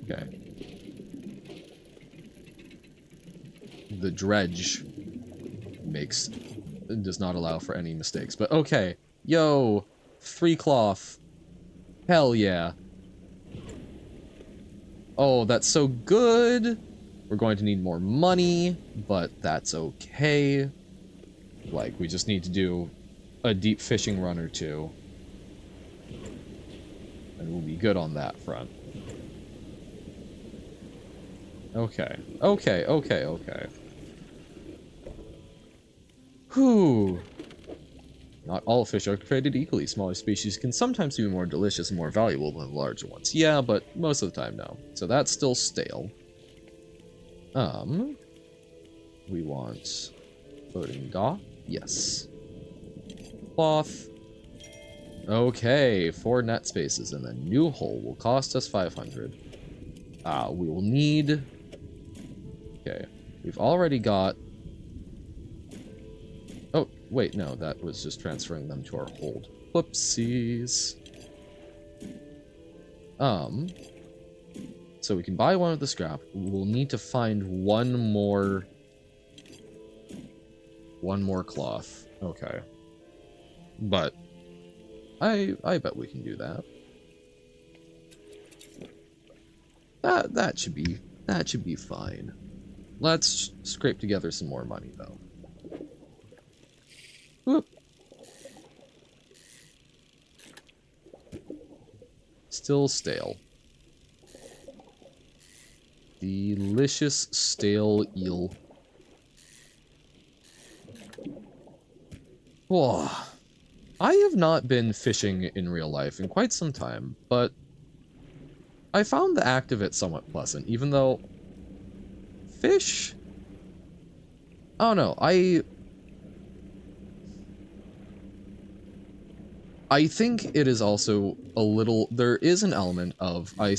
Okay. The dredge does not allow for any mistakes, but okay. Yo, 3 cloth. Hell yeah. Oh, that's so good. We're going to need more money, but that's okay. Like, we just need to do a deep fishing run or two. And we'll be good on that front. Okay. Okay. Whew. Not all fish are created equally. Smaller species can sometimes be more delicious and more valuable than the larger ones. Yeah, but most of the time, no. So that's still stale. We want floating dock. Yes. Cloth. Okay, 4 net spaces, and the new hole will cost us 500. We will need... Okay, we've already got... Oh, wait, no, that was just transferring them to our hold. Whoopsies. So we can buy one of the scrap. We'll need to find one more cloth. Okay. But I bet we can do that. That should be fine. Let's scrape together some more money though. Whoop. Still stale. Delicious stale eel. Whoa. I have not been fishing in real life in quite some time, but I found the act of it somewhat pleasant, even though fish... I don't know, I think it is also a little... There is an element of... I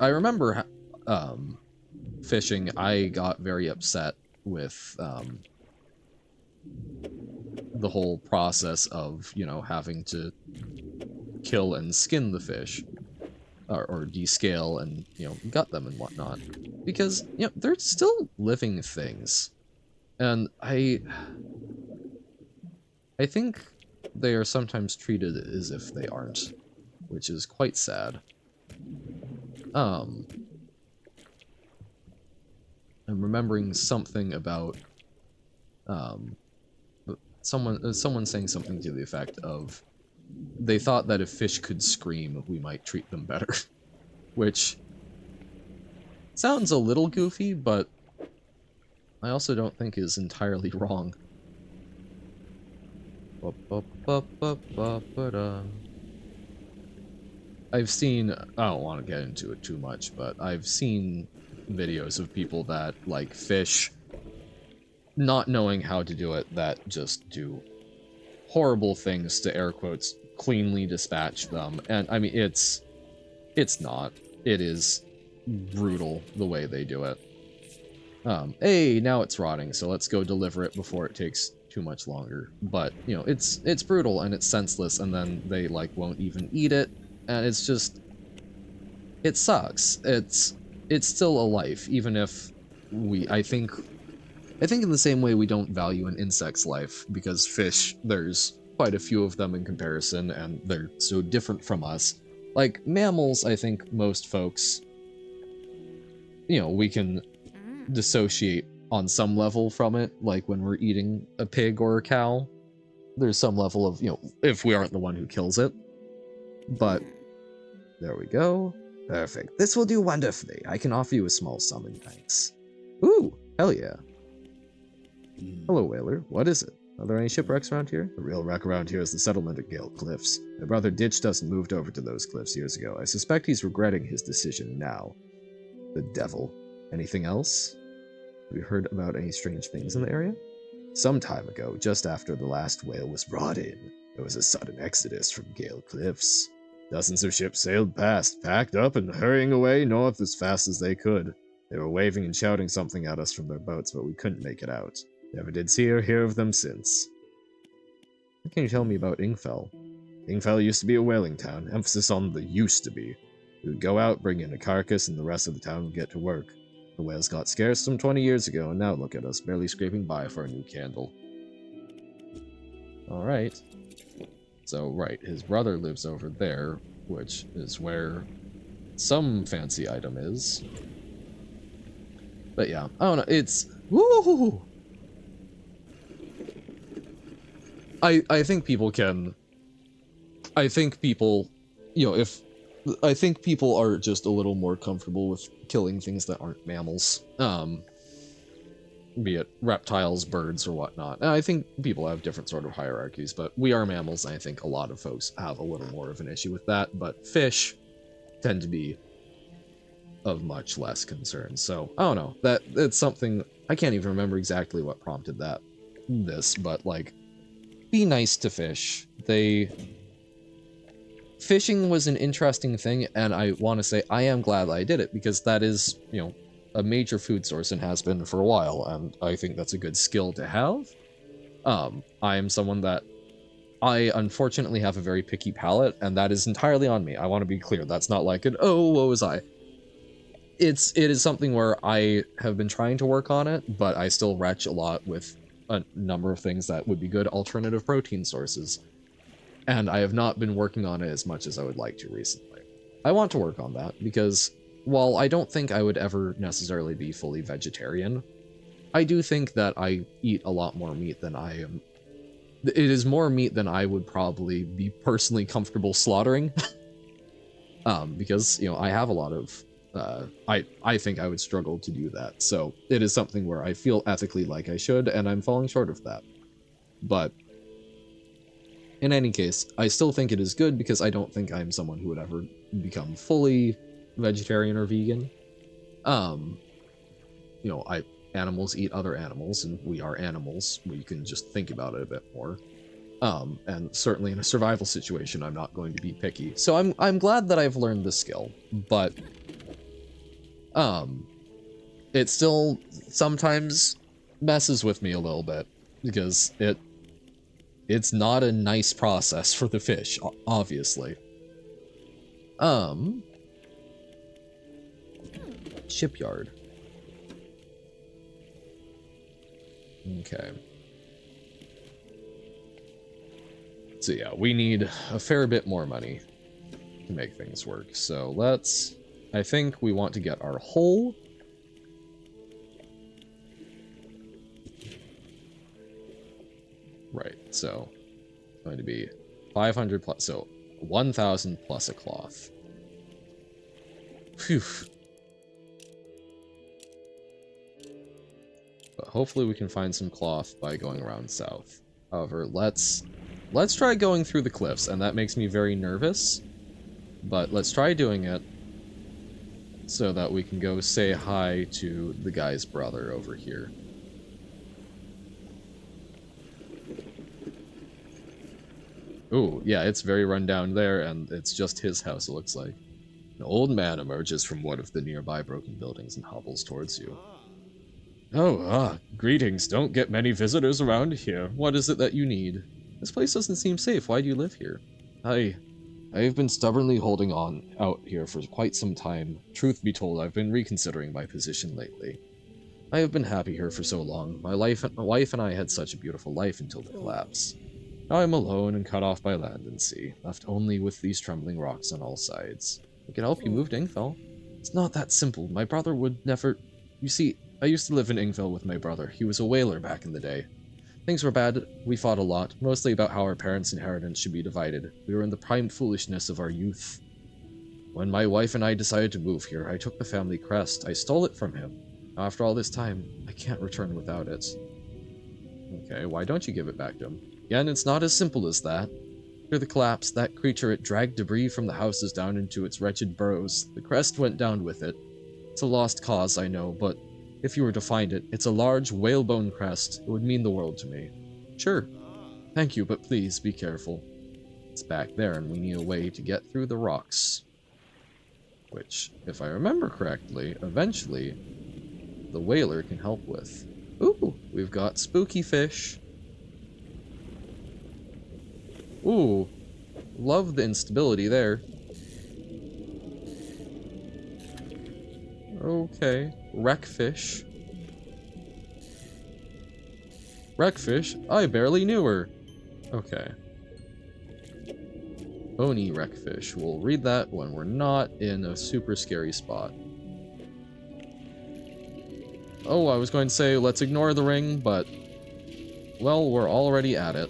remember fishing, I got very upset with the whole process of, you know, having to kill and skin the fish. Or descale and, you know, gut them and whatnot. Because, you know, they're still living things. And I think they are sometimes treated as if they aren't, which is quite sad. I'm remembering something about someone saying something to the effect of they thought that if fish could scream, we might treat them better, which sounds a little goofy, but I also don't think is entirely wrong. I've seen, I don't want to get into it too much, but I've seen videos of people that like fish not knowing how to do it, that just do horrible things to air quotes cleanly dispatch them. And I mean, it's not. It is brutal the way they do it. Hey, now it's rotting, so let's go deliver it before it takes too much longer. But, you know, it's brutal and it's senseless, and then they, like, won't even eat it, and it's just... It sucks. It's still a life, even if I think in the same way we don't value an insect's life, because fish, there's quite a few of them in comparison, and they're so different from us. Like, mammals, I think most folks, you know, we can dissociate on some level from it, like when we're eating a pig or a cow. There's some level of, you know, if we aren't the one who kills it. But, there we go. Perfect. This will do wonderfully. I can offer you a small sum in thanks. Ooh, hell yeah. Hello, Whaler. What is it? Are there any shipwrecks around here? The real wreck around here is the settlement at Gale Cliffs. My brother ditched us and moved over to those cliffs years ago. I suspect he's regretting his decision now. The devil. Anything else? Have you heard about any strange things in the area? Some time ago, just after the last whale was brought in, there was a sudden exodus from Gale Cliffs. Dozens of ships sailed past, packed up and hurrying away north as fast as they could. They were waving and shouting something at us from their boats, but we couldn't make it out. Never did see or hear of them since. What can you tell me about Ingfell? Ingfell used to be a whaling town, emphasis on the used to be. We would go out, bring in a carcass, and the rest of the town would get to work. The whales got scarce some 20 years ago, and now look at us, barely scraping by for a new candle. Alright. So, right, his brother lives over there, which is where some fancy item is. But yeah, I don't know, it's... Woo! I think people can... I think people, you know, I think people are just a little more comfortable with killing things that aren't mammals. Be it reptiles, birds, or whatnot. And I think people have different sort of hierarchies, but we are mammals, and I think a lot of folks have a little more of an issue with that, but fish tend to be of much less concern. So, I don't know, it's something, I can't even remember exactly what prompted this, but like, be nice to fish. Fishing was an interesting thing, and I want to say I am glad I did it, because that is, you know, a major food source and has been for a while, and I think that's a good skill to have. I am someone that I unfortunately have a very picky palate, and that is entirely on me. I want to be clear. That's not like an, oh, woe is I. It is something where I have been trying to work on it, but I still retch a lot with a number of things that would be good alternative protein sources. And I have not been working on it as much as I would like to recently. I want to work on that, because while I don't think I would ever necessarily be fully vegetarian, I do think that I eat a lot more meat than I am. It is more meat than I would probably be personally comfortable slaughtering. Because, you know, I have a lot of... I think I would struggle to do that. So it is something where I feel ethically like I should, and I'm falling short of that. But in any case, I still think it is good, because I don't think I'm someone who would ever become fully vegetarian or vegan. You know, animals eat other animals, and we are animals. We can just think about it a bit more. And certainly in a survival situation, I'm not going to be picky. So I'm glad that I've learned this skill, but it still sometimes messes with me a little bit, because it's not a nice process for the fish, obviously. Shipyard. Okay. So yeah, we need a fair bit more money to make things work. So I think we want to get our hull. Right, so it's going to be 500 plus, so 1,000 plus a cloth. Phew. But hopefully we can find some cloth by going around south. However, let's try going through the cliffs, and that makes me very nervous. But let's try doing it so that we can go say hi to the guy's brother over here. Ooh, yeah, it's very run down there, and it's just his house, it looks like. An old man emerges from one of the nearby broken buildings and hobbles towards you. Oh, greetings. Don't get many visitors around here. What is it that you need? This place doesn't seem safe. Why do you live here? I've been stubbornly holding on out here for quite some time. Truth be told, I've been reconsidering my position lately. I have been happy here for so long. My wife and I had such a beautiful life until the collapse. Now I'm alone and cut off by land and sea, left only with these trembling rocks on all sides. I could help you move to Ingfell. It's not that simple. My brother would never... You see, I used to live in Ingfell with my brother. He was a whaler back in the day. Things were bad. We fought a lot, mostly about how our parents' inheritance should be divided. We were in the prime foolishness of our youth. When my wife and I decided to move here, I took the family crest. I stole it from him. After all this time, I can't return without it. Okay, why don't you give it back to him? Again, it's not as simple as that. After the collapse, that creature, it dragged debris from the houses down into its wretched burrows. The crest went down with it. It's a lost cause, I know, but if you were to find it, it's a large whalebone crest. It would mean the world to me. Sure. Thank you, but please be careful. It's back there, and we need a way to get through the rocks. Which, if I remember correctly, eventually, the whaler can help with. Ooh, we've got spooky fish. Ooh, love the instability there. Okay, wreckfish. Wreckfish? I barely knew her. Okay. Bony wreckfish. We'll read that when we're not in a super scary spot. Oh, I was going to say let's ignore the ring, but... Well, we're already at it.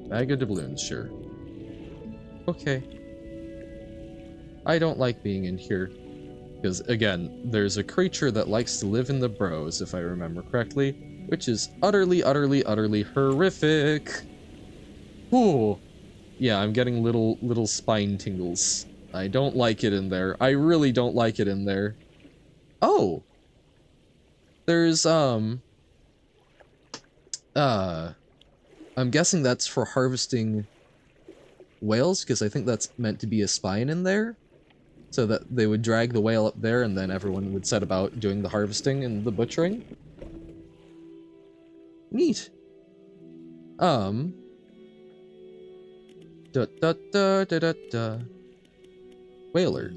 Bag of doubloons, sure. Okay. I don't like being in here. Because, again, there's a creature that likes to live in the burrows, if I remember correctly, which is utterly, utterly, utterly horrific. Ooh. Yeah, I'm getting little spine tingles. I don't like it in there. I really don't like it in there. Oh! There's, I'm guessing that's for harvesting whales, because I think that's meant to be a spine in there. So that they would drag the whale up there, and then everyone would set about doing the harvesting and the butchering. Neat. Da da da da da da. Whaler.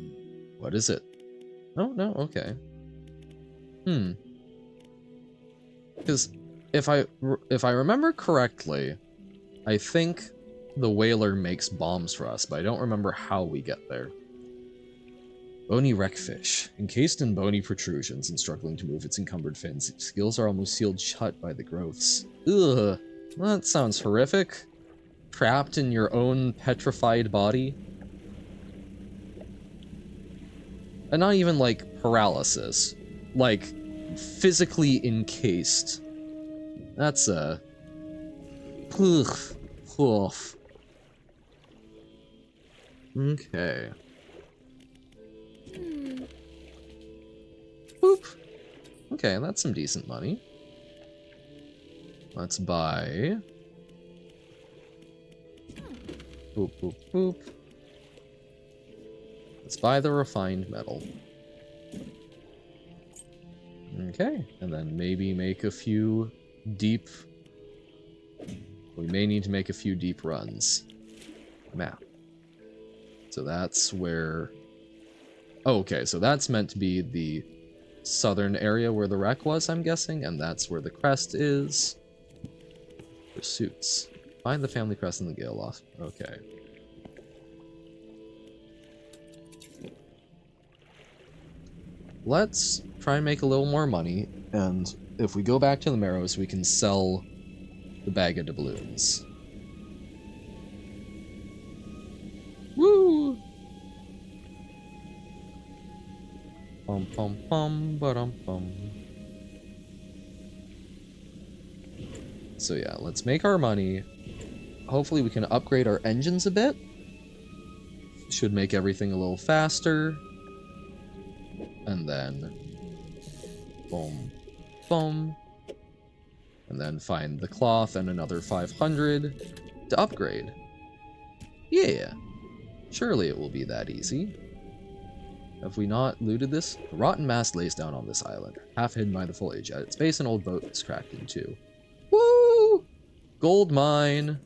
What is it? Oh, no, okay. Because if I remember correctly, I think the whaler makes bombs for us, but I don't remember how we get there. Bony wreckfish. Encased in bony protrusions and struggling to move its encumbered fins, its gills are almost sealed shut by the growths. Ugh, that sounds horrific. Trapped in your own petrified body. And not even like paralysis. Like, physically encased. That's a... Ugh. Oof. Okay. Boop. Okay, that's some decent money. Let's buy... Boop, boop, boop. Let's buy the refined metal. Okay, and then maybe make a few deep... We may need to make a few deep runs. Map. So that's where... Oh, okay, so that's meant to be the southern area where the wreck was, I'm guessing, and that's where the crest is. Pursuits. Find the family crest in the gale loft. Okay. let's try and make a little more money, and if we go back to the Marrows, we can sell the bag of doubloons. Woo! Pum pum pum ba-dum pum. So yeah, let's make our money. Hopefully we can upgrade our engines a bit. Should make everything a little faster. And then boom, boom. And then find the cloth and another 500 to upgrade. Yeah, surely it will be that easy. Have we not looted this? A rotten mast lays down on this island, half hidden by the foliage. At its base, an old boat is cracked in two. Woo! Gold mine.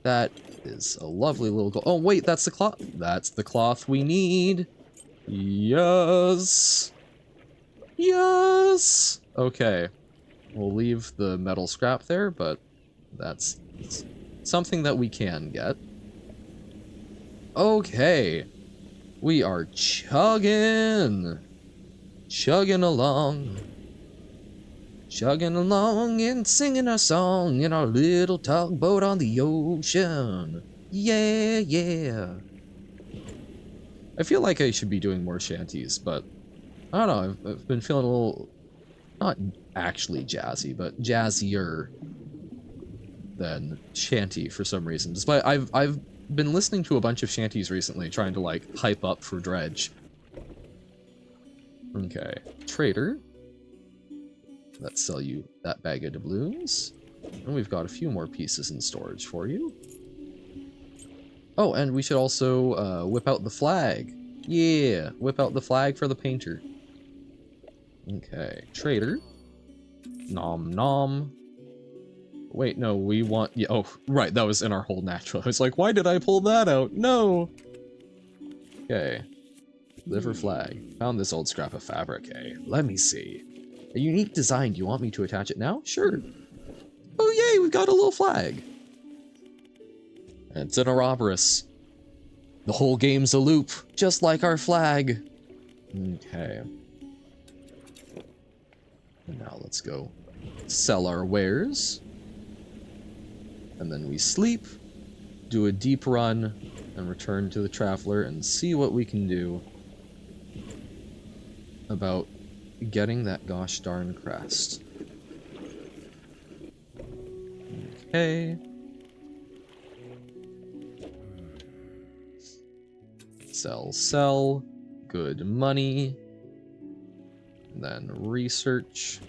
That is a lovely little gold. Oh wait, that's the cloth. That's the cloth we need. Yes. Yes. Okay. We'll leave the metal scrap there, but that's something that we can get. Okay. We are chugging. Chugging along. Chugging along and singing a song in our little tugboat on the ocean. Yeah, yeah. I feel like I should be doing more shanties, but I don't know, I've been feeling a little, not actually jazzy, but jazzier than shanty for some reason. Despite I've been listening to a bunch of shanties recently, trying to like hype up for Dredge. Okay, trader. Let's sell you that bag of doubloons. And we've got a few more pieces in storage for you. Oh, and we should also whip out the flag. Yeah, whip out the flag for the painter. Okay, trader. Nom nom. Wait, no, we want... Yeah, oh, right, that was in our hold natural. I was like, why did I pull that out? No! Okay. Liver flag. Found this old scrap of fabric, eh? Let me see. A unique design. Do you want me to attach it now? Sure. Oh, yay, we've got a little flag. And it's an Ouroboros. The whole game's a loop, just like our flag. Okay. And now let's go sell our wares. And then we sleep, do a deep run, and return to the Traveler and see what we can do about getting that gosh darn crest. Okay. Sell, sell. Good money. And then research.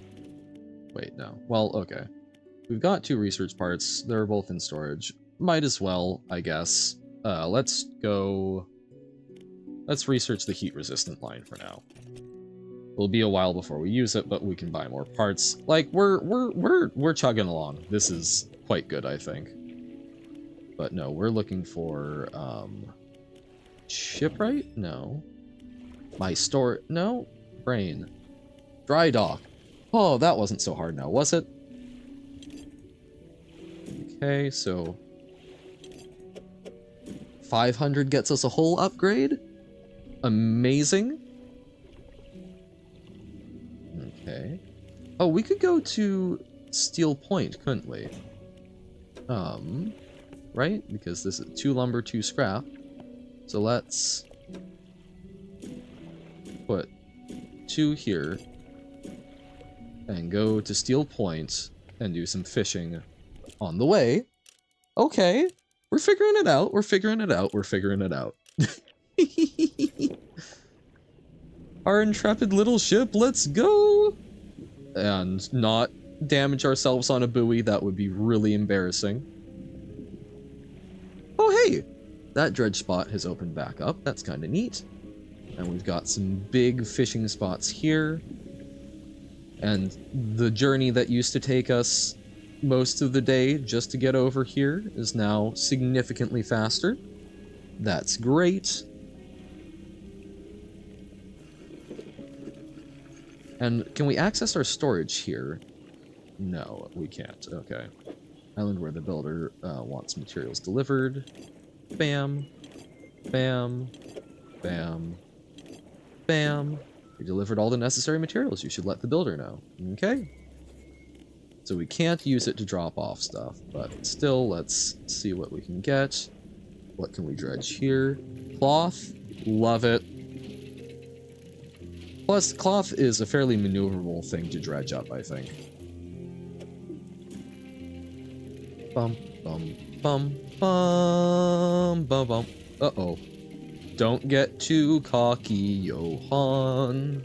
Wait, no. Well, okay. We've got 2 research parts. They're both in storage. Might as well, I guess. Let's go... Let's research the heat-resistant line for now. It'll be a while before we use it, but we can buy more parts. Like, we're chugging along. This is quite good, I think. But no, we're looking for, shipwright? No. My store... No. Brain. Dry dock. Oh, that wasn't so hard now, was it? Okay, so... 500 gets us a whole upgrade? Amazing. Okay. Oh, we could go to Steel Point, couldn't we? Right? Because this is 2 lumber, 2 scrap. So let's put 2 here and go to Steel Point and do some fishing on the way. Okay. We're figuring it out. We're figuring it out. We're figuring it out. Our intrepid little ship, let's go! And not damage ourselves on a buoy. That would be really embarrassing. Oh, hey! That dredge spot has opened back up. That's kind of neat. And we've got some big fishing spots here. And the journey that used to take us most of the day just to get over here is now significantly faster. That's great. And can we access our storage here? No, we can't. Okay. Island where the builder wants materials delivered. Bam. Bam. Bam. Bam. We delivered all the necessary materials. You should let the builder know. Okay. So we can't use it to drop off stuff, but still, let's see what we can get. What can we dredge here? Cloth. Love it. Plus, cloth is a fairly maneuverable thing to dredge up, I think. Bum, bum, bum, bum, bum, bum. Uh-oh. Don't get too cocky, Johan.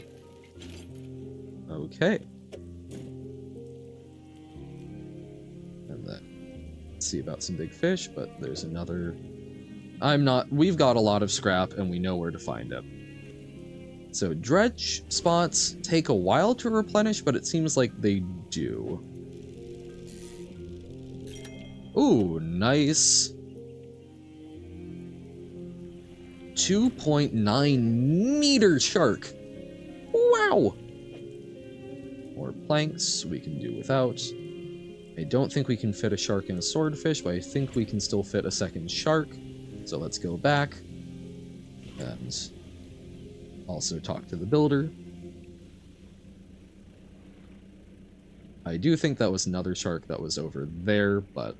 Okay. And then, let's see about some big fish, but there's another... We've got a lot of scrap, and we know where to find it. So, dredge spots take a while to replenish, but it seems like they do. Ooh, nice. 2.9 meter shark. Wow. More planks we can do without. I don't think we can fit a shark in a swordfish, but I think we can still fit a second shark. So let's go back and also talk to the builder. I do think that was another shark that was over there, but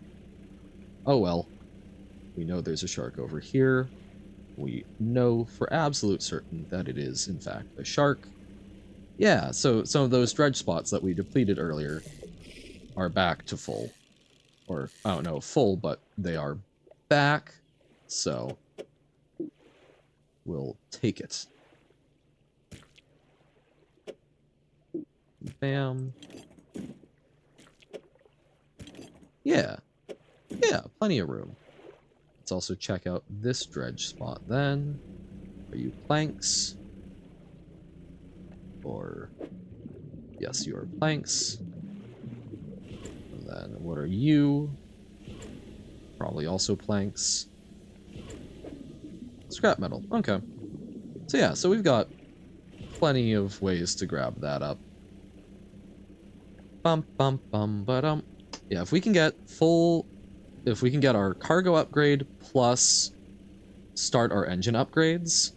oh well. We know there's a shark over here. We know for absolute certain that it is, in fact, a shark. Yeah, so some of those dredge spots that we depleted earlier are back to full. Or, I don't know, full, but they are back. So, we'll take it. Bam. Yeah. Yeah, plenty of room. Let's also check out this dredge spot then. Are you planks? Or... yes, you are planks. And then what are you? Probably also planks. Scrap metal. Okay. So yeah, so we've got plenty of ways to grab that up. Bum bum bum ba-dum. Yeah, if we can get our cargo upgrade plus start our engine upgrades,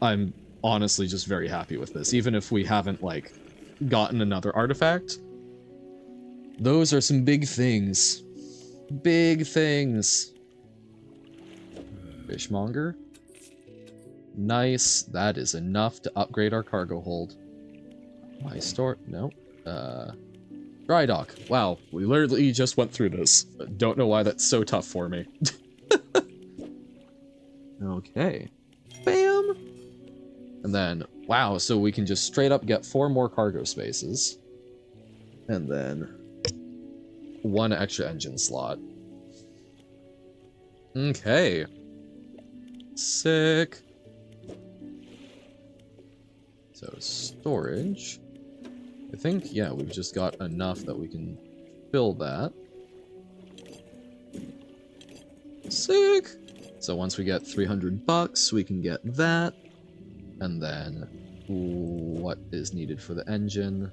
I'm honestly just very happy with this, even if we haven't, like, gotten another artifact. Those are some big things. Big things. Fishmonger. Nice. That is enough to upgrade our cargo hold. My store... no. Dry dock. Wow, we literally just went through this. Don't know why that's so tough for me. Okay. Bam! And then, wow, so we can just straight up get 4 more cargo spaces. And then 1 extra engine slot. Okay. Sick. So, storage. I think, yeah, we've just got enough that we can fill that. Sick! So once we get $300, we can get that. And then, what is needed for the engine?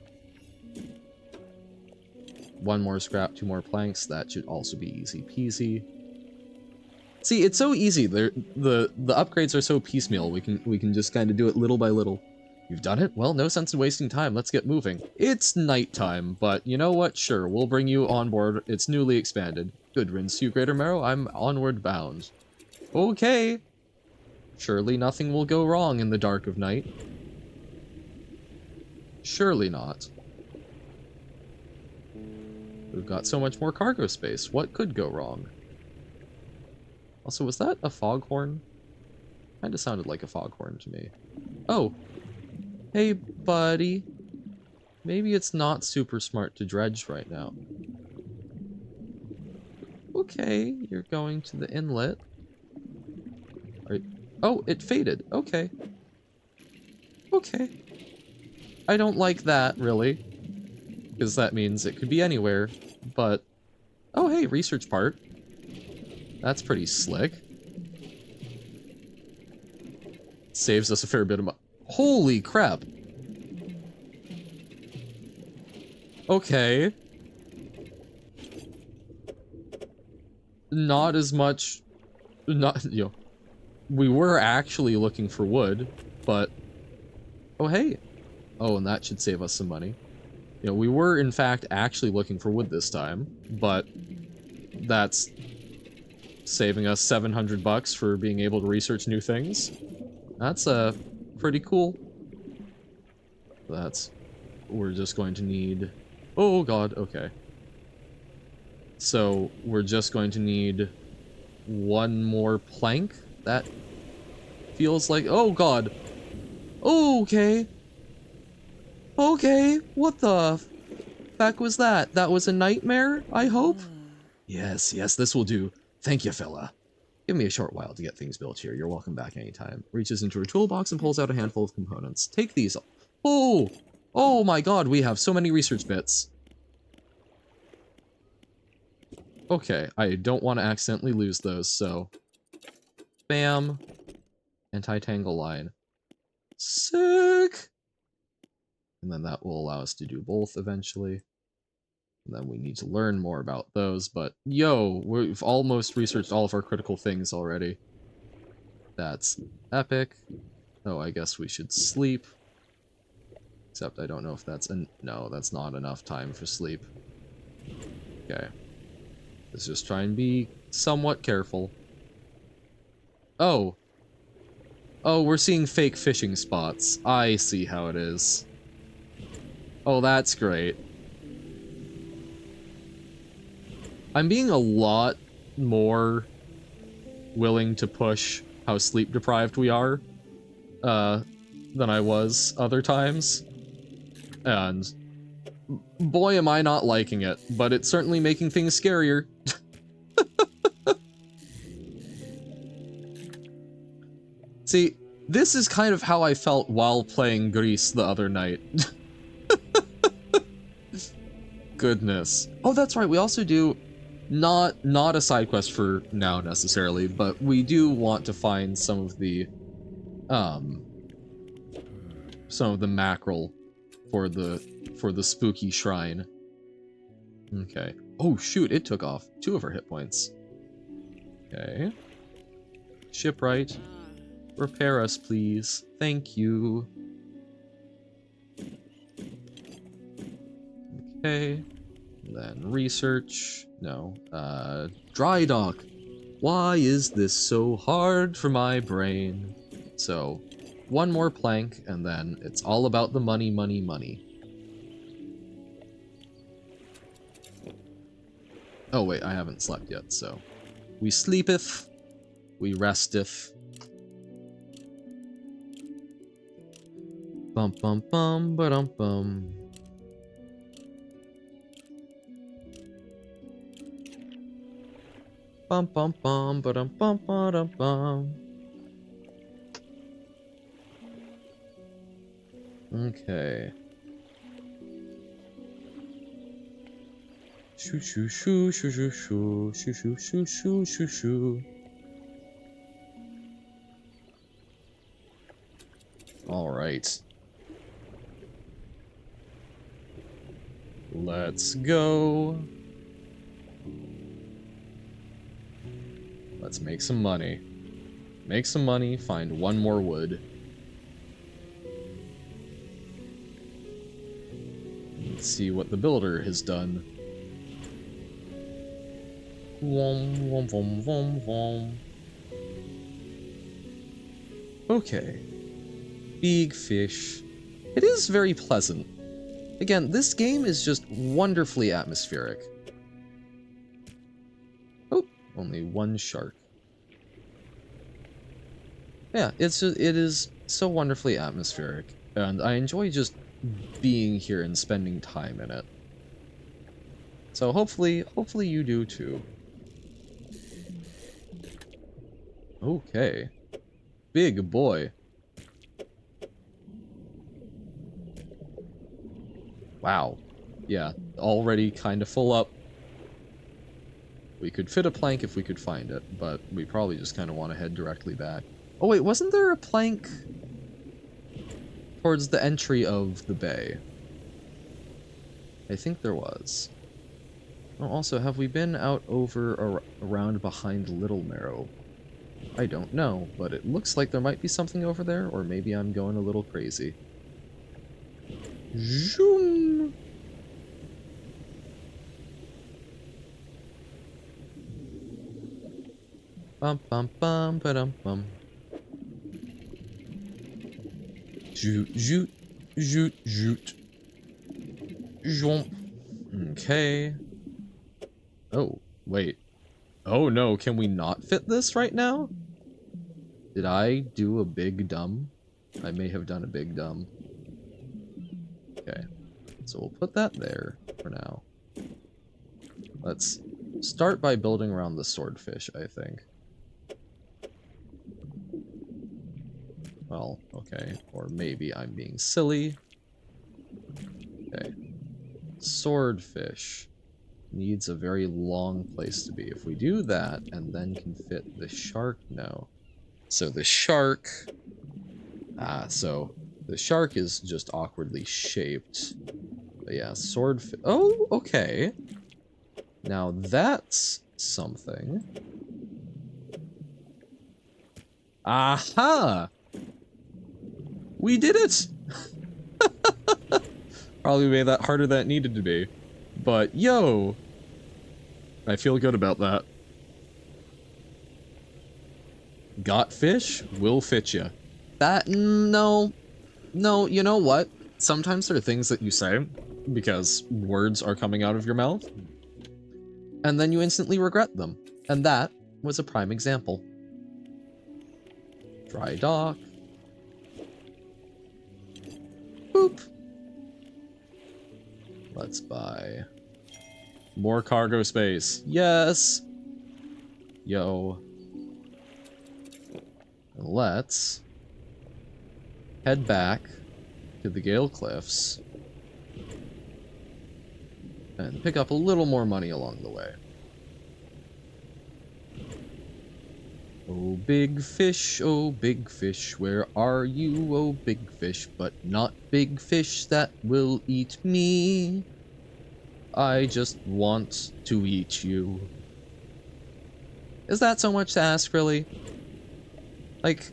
1 more scrap, 2 more planks. That should also be easy peasy. See, it's so easy. The upgrades are so piecemeal. We can just kind of do it little by little. You've done it? Well, no sense in wasting time. Let's get moving. It's nighttime, but you know what? Sure, we'll bring you on board. It's newly expanded. Good riddance to you, Greater Marrow. I'm onward bound. Okay. Surely nothing will go wrong in the dark of night. Surely not. We've got so much more cargo space. What could go wrong? Also, was that a foghorn? Kinda sounded like a foghorn to me. Oh. Hey, buddy. Maybe it's not super smart to dredge right now. Okay, you're going to the inlet. Oh, it faded. Okay. Okay. I don't like that, really. Because that means it could be anywhere, but... oh, hey, research part. That's pretty slick. Saves us a fair bit of money. Holy crap! Okay. Not as much... not, you know... we were actually looking for wood. But, oh hey. Oh, and that should save us some money. You know, we were, in fact, actually looking for wood this time, but that's saving us 700 bucks for being able to research new things. That's, pretty cool. We're just going to need... Oh god, okay. So, we're just going to need one more plank? That feels like... Oh god! Okay! Okay, what the heck was that? That was a nightmare, I hope? Yes, yes, this will do. Thank you, fella. Give me a short while to get things built here. You're welcome back anytime. Reaches into her toolbox and pulls out a handful of components. Take these. Oh! Oh my god, we have so many research bits. Okay, I don't want to accidentally lose those, so... Bam. Anti-tangle line. Sick! And then that will allow us to do both eventually. And then we need to learn more about those, but yo, we've almost researched all of our critical things already. That's epic. Oh, I guess we should sleep. Except I don't know if that's... No, that's not enough time for sleep. Okay. Let's just try and be somewhat careful. Oh. Oh, we're seeing fake fishing spots. I see how it is. Oh, that's great. I'm being a lot more willing to push how sleep deprived we are than I was other times. And boy, am I not liking it, but it's certainly making things scarier. See, this is kind of how I felt while playing Grease the other night. Goodness. Oh, that's right, we also do not a side quest for now necessarily, but we do want to find some of the mackerel for the spooky shrine. Okay. Oh shoot, it took off 2 of our hit points. Okay. Shipwright. Repair us, please. Thank you. Okay. And then research. No. Dry dock. Why is this so hard for my brain? So, one more plank, and then it's all about the money, money, money. Oh wait, I haven't slept yet, so... We sleepeth, we resteth. Bum bum bum ba-dum bum. Bum bum bum ba-dum bum ba-dum bum. Okay. Shoo shoo shoo shoo shoo shoo shoo shoo shoo shoo shoo shoo. All right. Let's go. Let's make some money. Make some money, find one more wood. Let's see what the builder has done. Wom, wom, wom, wom, wom. Okay. Big fish. It is very pleasant. Again, this game is just wonderfully atmospheric. Oh, only one shark. Yeah, it is so wonderfully atmospheric, and I enjoy just being here and spending time in it. So hopefully you do too. Okay. Big boy. Wow. Yeah, already kind of full up. We could fit a plank if we could find it, but we probably just kind of want to head directly back. Oh wait, wasn't there a plank towards the entry of the bay? I think there was. Oh, also, have we been out over around behind Little Marrow? I don't know, but it looks like there might be something over there, or maybe I'm going a little crazy. Zoom! Bum bum bum ba-dum bum. Zoot zoot zoot zoot. Zoomp. Okay. Oh, wait. Oh no, can we not fit this right now? Did I do a big dumb? I may have done a big dumb. Okay, so we'll put that there for now. Let's start by building around the swordfish, I think. Well, okay, or maybe I'm being silly. Okay, swordfish needs a very long place to be. If we do that and then can fit the shark, no. So the shark, so the shark is just awkwardly shaped. But yeah, swordfish. Oh, okay. Now that's something. Aha! We did it! Probably made that harder than it needed to be. But yo! I feel good about that. Got fish? Will fit ya. That, no. No, you know what? Sometimes there are things that you say because words are coming out of your mouth, and then you instantly regret them. And that was a prime example. Dry dock. Boop. Let's buy more cargo space. Yes. Yo. And let's head back to the Gale Cliffs and pick up a little more money along the way. Oh big fish, where are you, oh big fish, but not big fish that will eat me. I just want to eat you. Is that so much to ask, really? Like,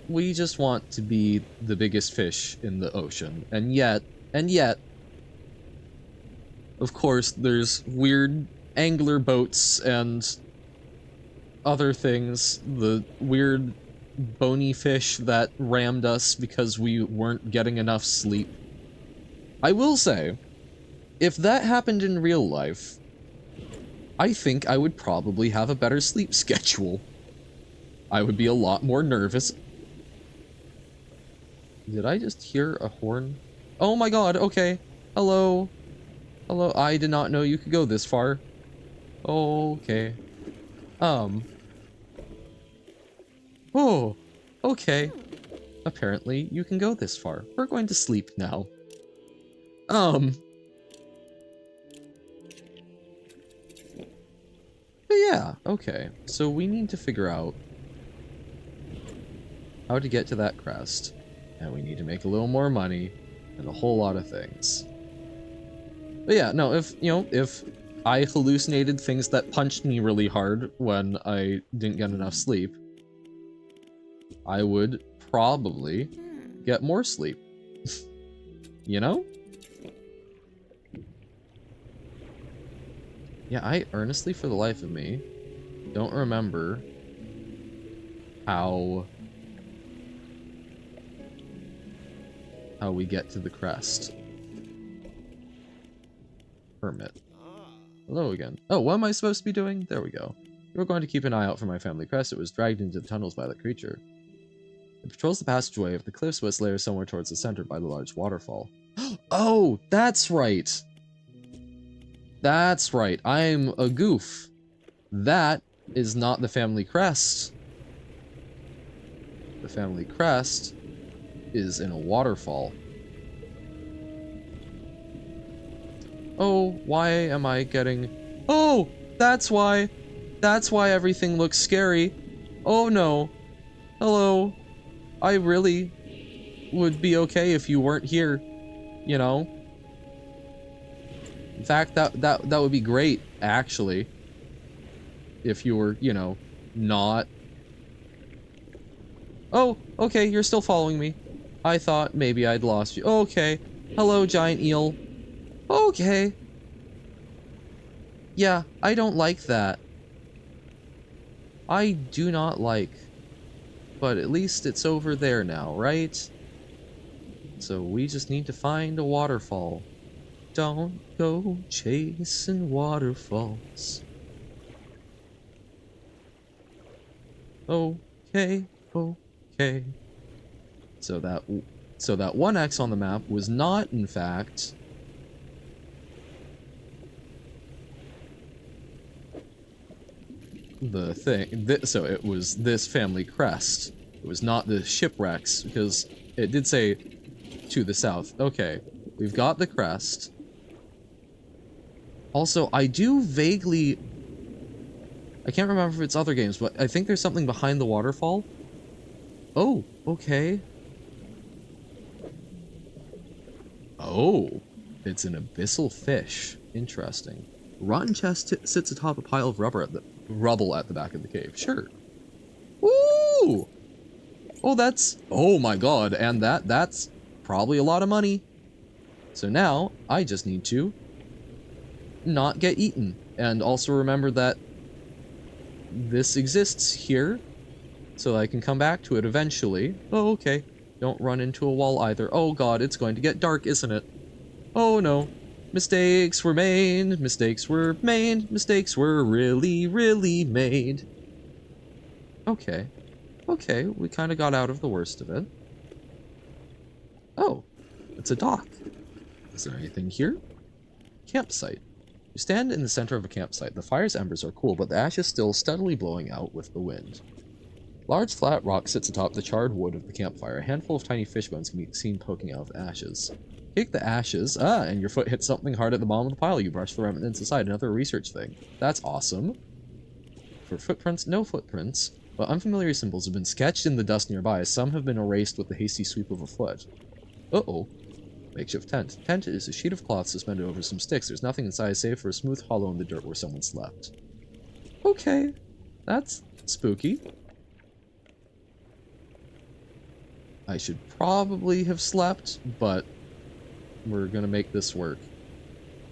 we just want to be the biggest fish in the ocean, and yet, of course, there's weird angler boats and other things, the weird bony fish that rammed us because we weren't getting enough sleep. I will say, if that happened in real life, I think I would probably have a better sleep schedule. I would be a lot more nervous. Did I just hear a horn? Oh my god, okay. Hello. Hello, I did not know you could go this far. Okay. Oh, okay. Apparently, you can go this far. We're going to sleep now. But yeah, okay. So we need to figure out how to get to that crest. And we need to make a little more money and a whole lot of things. But yeah, no, if I hallucinated things that punched me really hard when I didn't get enough sleep, I would probably get more sleep. You know? Yeah, I earnestly, for the life of me, don't remember how we get to the crest. Hermit. Hello again. Oh, what am I supposed to be doing? There we go. You were going to keep an eye out for my family crest. It was dragged into the tunnels by the creature. It patrols the passageway of the cliffs, but its lair somewhere towards the center by the large waterfall. Oh, that's right! That's right, I'm a goof. That is not the family crest. The family crest is in a waterfall. Oh, why am I getting... Oh, that's why. That's why everything looks scary. Oh no. Hello. I really would be okay if you weren't here, you know? In fact, that would be great, actually. If you were, you know, not Oh, okay, you're still following me. I thought maybe I'd lost you. Okay. Hello, giant eel. Okay. Yeah, I don't like that. I do not like. But at least it's over there now, right? So we just need to find a waterfall. Don't go chasing waterfalls. Okay, okay. So that one X on the map was not, in fact, the thing. So it was this family crest. It was not the shipwrecks, because it did say to the south. Okay, we've got the crest. Also, I do vaguely... I can't remember if it's other games, but I think there's something behind the waterfall. Oh, okay. Oh, it's an abyssal fish. Interesting. Rotten chest sits atop a pile of rubble at the back of the cave. Sure. Ooh! Oh, that's... Oh my god, and that's probably a lot of money. So now, I just need to not get eaten. And also remember that this exists here, so I can come back to it eventually. Oh, okay. Don't run into a wall either. Oh god, it's going to get dark, isn't it? Oh no. Mistakes were made, mistakes were made, mistakes were really, really made. Okay. Okay, we kind of got out of the worst of it. Oh, it's a dock. Is there anything here? Campsite. You stand in the center of a campsite. The fire's embers are cool, but the ash is still steadily blowing out with the wind. Large flat rock sits atop the charred wood of the campfire. A handful of tiny fish bones can be seen poking out of the ashes. Kick the ashes, and your foot hits something hard at the bottom of the pile. You brush the remnants aside. Another research thing. That's awesome. For footprints, no footprints, but unfamiliar symbols have been sketched in the dust nearby. Some have been erased with the hasty sweep of a foot. Uh-oh. Makeshift tent. Tent is a sheet of cloth suspended over some sticks. There's nothing inside save for a smooth hollow in the dirt where someone slept. Okay. That's spooky. I should probably have slept, but we're gonna make this work.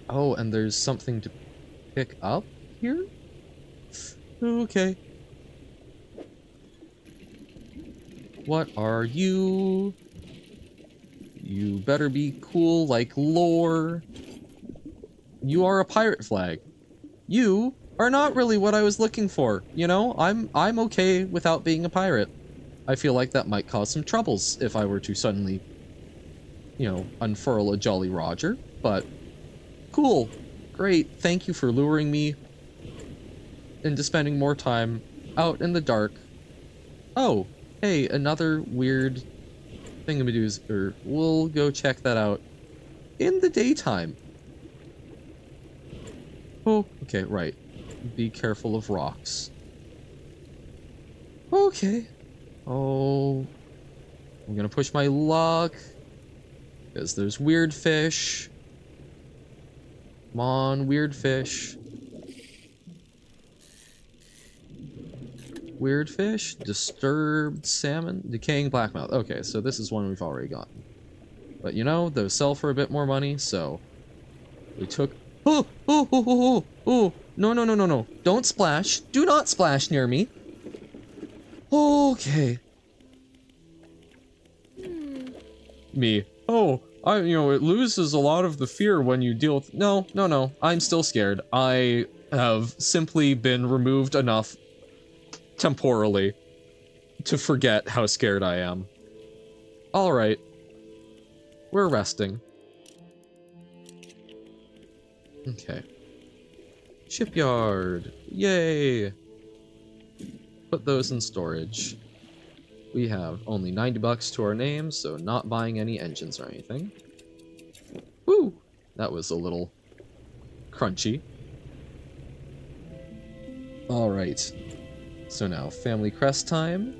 Oh, and there's something to pick up here? Okay. What are you? You better be cool like lore. You are a pirate flag. You are not really what I was looking for, you know? I'm okay without being a pirate. I feel like that might cause some troubles if I were to suddenly, you know, unfurl a Jolly Roger, but cool. Great. Thank you for luring me into spending more time out in the dark. Oh, hey, another weird thingamadoozer. We'll go check that out in the daytime. Oh, okay, right. Be careful of rocks. Okay. Oh, I'm gonna push my luck, because there's weird fish. Come on, weird fish. Weird fish, disturbed salmon, decaying blackmouth. Okay, so this is one we've already gotten. But you know, those sell for a bit more money, so we took... Oh, oh, oh, oh, oh, oh, no, no, no, no, no. Don't splash. Do not splash near me. Okay. Me. Oh, you know, it loses a lot of the fear when you deal with... No, no, no. I'm still scared. I have simply been removed enough temporally to forget how scared I am. Alright. We're resting. Okay. Shipyard. Yay! Put those in storage. We have only 90 bucks to our name, so not buying any engines or anything. Woo! That was a little crunchy. Alright. So now, family crest time.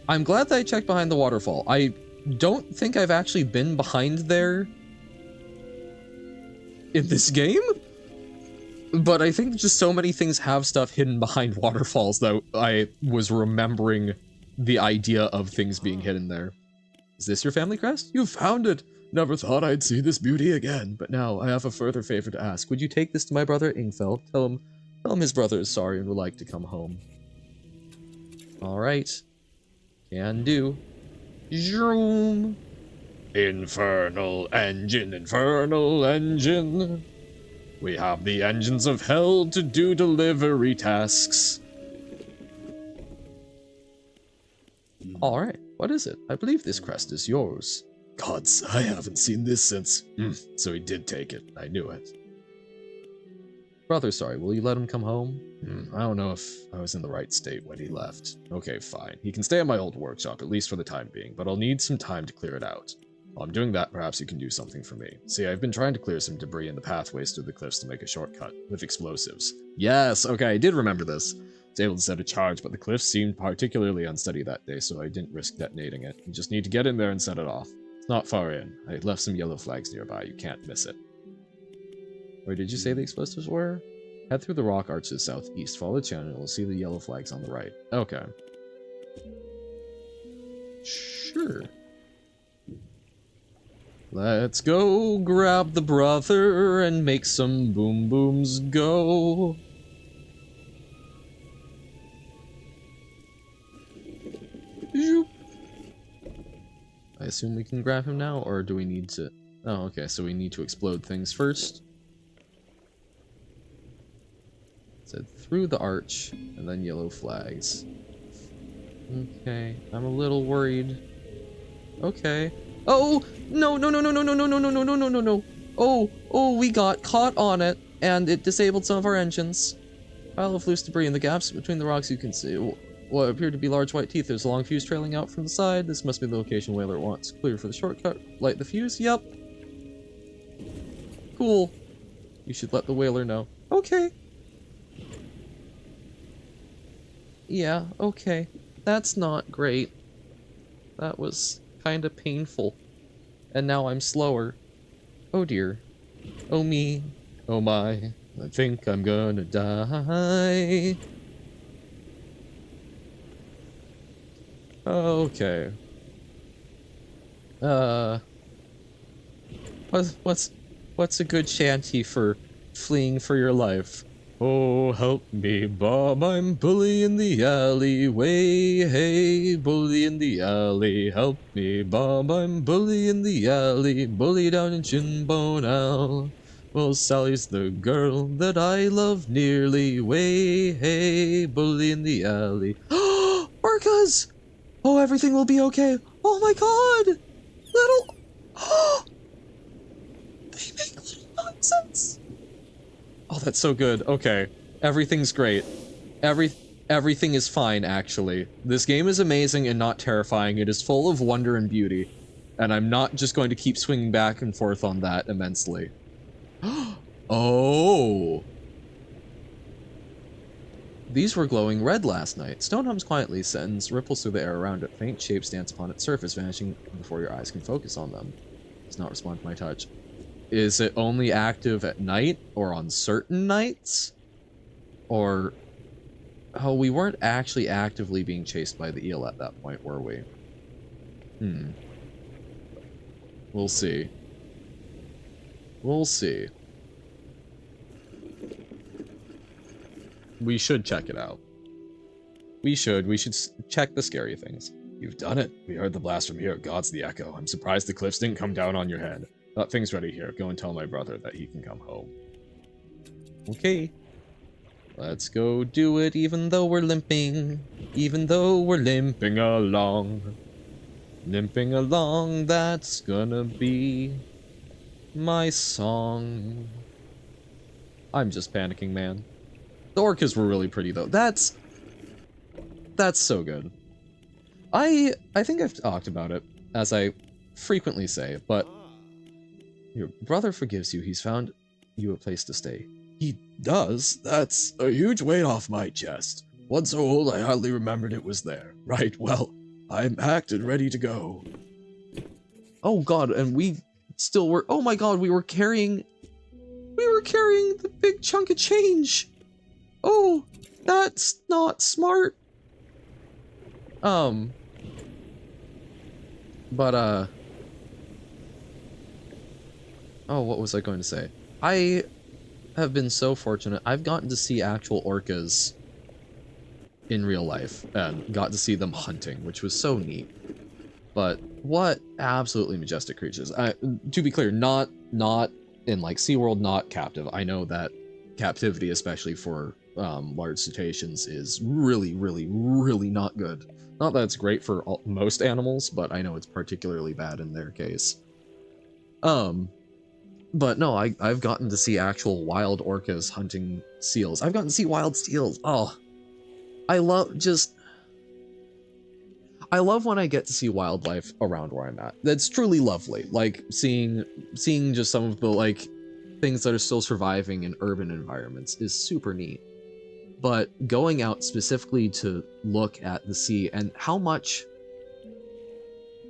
I'm glad that I checked behind the waterfall. I don't think I've actually been behind there in this game? But I think just so many things have stuff hidden behind waterfalls that I was remembering the idea of things being hidden there. Is this your family crest? You found it! Never thought I'd see this beauty again, but now I have a further favor to ask. Would you take this to my brother Ingfeld? Tell him his brother is sorry and would like to come home. Alright. Can do. Zoom! Infernal engine, infernal engine. We have the engines of hell to do delivery tasks. Alright, what is it? I believe this crest is yours. Gods, I haven't seen this since... so he did take it. I knew it. Brother, sorry, will you let him come home? I don't know if I was in the right state when he left. Okay, fine. He can stay at my old workshop, at least for the time being, but I'll need some time to clear it out. While I'm doing that, perhaps you can do something for me. See, I've been trying to clear some debris in the pathways through the cliffs to make a shortcut, with explosives. Yes, okay, I did remember this. I was able to set a charge, but the cliffs seemed particularly unsteady that day, so I didn't risk detonating it. You just need to get in there and set it off. It's not far in. I left some yellow flags nearby, you can't miss it. Where did you say the explosives were? Head through the rock arch to the southeast, follow the channel, and you'll see the yellow flags on the right. Okay. Sure. Let's go grab the brother and make some boom booms go. Zoop. I assume we can grab him now, or do we need to... Oh, okay, so we need to explode things first. So through the arch, and then yellow flags. Okay, I'm a little worried. Okay. Oh! No, no, no, no, no, no, no, no, no, no, no, no, no, no. Oh, we got caught on it, and it disabled some of our engines. Pile of loose debris in the gaps between the rocks you can see. What appear to be large white teeth. There's a long fuse trailing out from the side. This must be the location Whaler wants. Clear for the shortcut. Light the fuse. Yep. Cool. You should let the Whaler know. Okay. Yeah, okay. That's not great. That was kinda painful. And now I'm slower. Oh dear. Oh me. Oh my. I think I'm gonna die. Okay. What's a good shanty for fleeing for your life? Oh, help me, Bob, I'm bully in the alleyway. Hey, bully in the alley, help me, Bob, I'm bully in the alley. Bully down in Shinbone Al. Well, Sally's the girl that I love nearly. Way, hey, bully in the alley. Orcas! Oh, everything will be okay. Oh my god! Little... They make little nonsense. Oh, that's so good. Okay. Everything's great. Everything is fine, actually. This game is amazing and not terrifying. It is full of wonder and beauty. And I'm not just going to keep swinging back and forth on that immensely. Oh! These were glowing red last night. Stone hums quietly, sends ripples through the air around it. Faint shapes dance upon its surface, vanishing before your eyes can focus on them. Does not respond to my touch. Is it only active at night, or on certain nights? Or... Oh, we weren't actually actively being chased by the eel at that point, were we? We'll see. We'll see. We should check it out. We should check the scary things. You've done it. We heard the blast from here. God's the echo. I'm surprised the cliffs didn't come down on your head. Got things ready here. Go and tell my brother that he can come home. Okay. Let's go do it even though we're limping. Even though we're limping along. Limping along, that's gonna be my song. I'm just panicking, man. The orcas were really pretty, though. That's so good. I think I've talked about it, as I frequently say, but your brother forgives you. He's found you a place to stay. He does? That's a huge weight off my chest. One so old I hardly remembered it was there. Right, well, I'm packed and ready to go. Oh god, and we still were... Oh my god, we were carrying You're carrying the big chunk of change. Oh, that's not smart. Oh, what was I going to say? I have been so fortunate. I've gotten to see actual orcas in real life and got to see them hunting, which was so neat. But what absolutely majestic creatures. To be clear, not in like SeaWorld, not captive. I know that captivity, especially for large cetaceans, is really, really, really not good. Not that it's great for most animals, but I know it's particularly bad in their case. But no, I've gotten to see actual wild orcas hunting seals. I've gotten to see wild seals. Oh, I love when I get to see wildlife around where I'm at. That's truly lovely. Like seeing just some of the like things that are still surviving in urban environments is super neat. But going out specifically to look at the sea and how much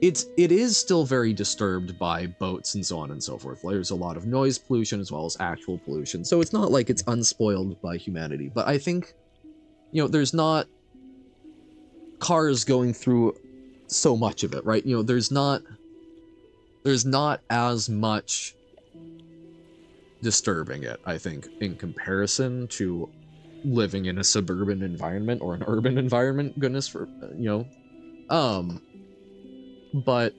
it is still very disturbed by boats and so on and so forth. There's a lot of noise pollution as well as actual pollution. So it's not like it's unspoiled by humanity. But I think, you know, there's not cars going through so much of it, right? You know, there's not as much disturbing it, I think, in comparison to living in a suburban environment or an urban environment, goodness for, you know. But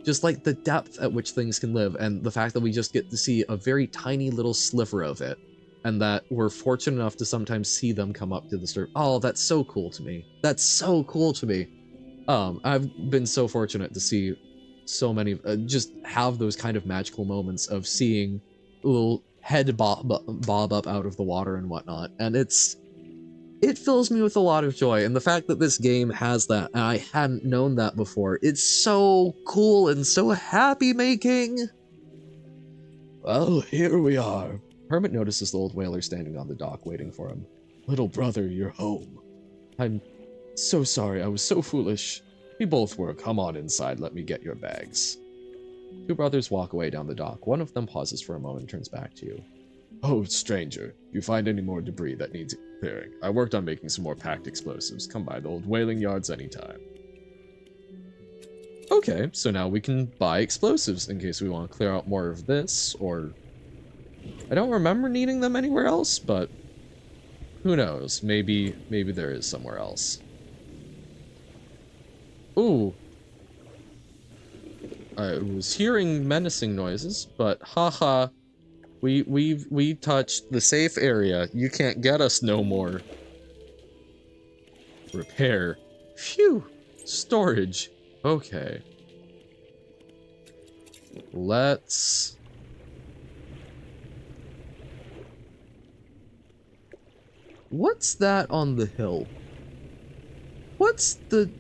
just like the depth at which things can live and the fact that we just get to see a very tiny little sliver of it and that we're fortunate enough to sometimes see them come up to the surface. Oh, that's so cool to me. That's so cool to me. I've been so fortunate to see so many, just have those kind of magical moments of seeing a little head bob up out of the water and whatnot. And it fills me with a lot of joy. And the fact that this game has that, and I hadn't known that before, it's so cool and so happy making. Well, here we are. Hermit notices the old whaler standing on the dock waiting for him. Little brother, you're home. I'm so sorry, I was so foolish. We both were. Come on inside, let me get your bags. Two brothers walk away down the dock. One of them pauses for a moment and turns back to you. Oh, stranger, if you find any more debris that needs clearing, I worked on making some more packed explosives. Come by the old whaling yards anytime. Okay, so now we can buy explosives in case we want to clear out more of this, or... I don't remember needing them anywhere else, but who knows? Maybe there is somewhere else. Ooh. I was hearing menacing noises, but haha, we touched the safe area. You can't get us no more. Repair. Phew. Storage. Okay. Let's... What's that on the hill? What's the...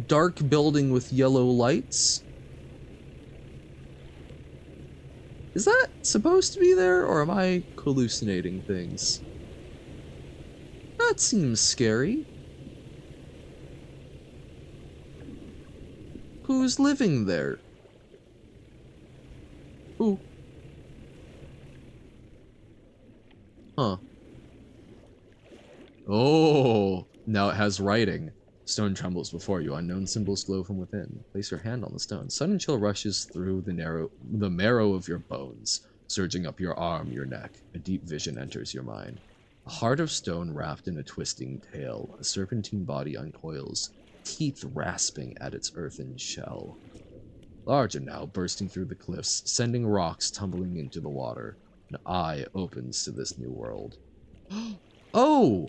dark building with yellow lights? Is that supposed to be there, or am I hallucinating things? That seems scary. Who's living there? Ooh. Huh. Oh, now it has writing. Stone trembles before you. Unknown symbols glow from within. Place your hand on the stone. Sudden chill rushes through the marrow of your bones, surging up your arm, your neck. A deep vision enters your mind. A heart of stone wrapped in a twisting tail. A serpentine body uncoils, teeth rasping at its earthen shell. Larger now, bursting through the cliffs, sending rocks tumbling into the water. An eye opens to this new world. Oh!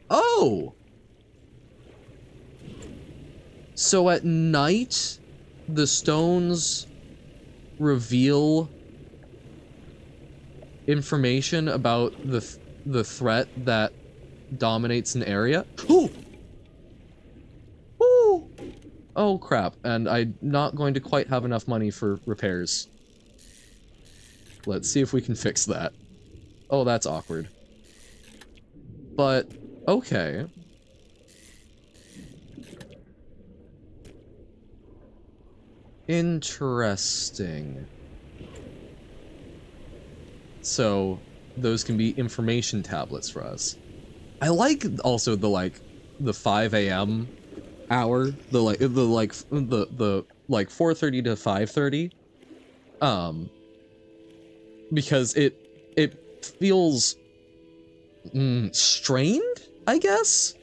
Oh! So at night, the stones reveal information about the threat that dominates an area. Ooh! Ooh! Oh crap, and I'm not going to quite have enough money for repairs. Let's see if we can fix that. Oh, that's awkward. But, okay. Interesting. So, those can be information tablets for us. I like also the 5 a.m. hour, the 4:30 to 5:30. Because it feels strained, I guess.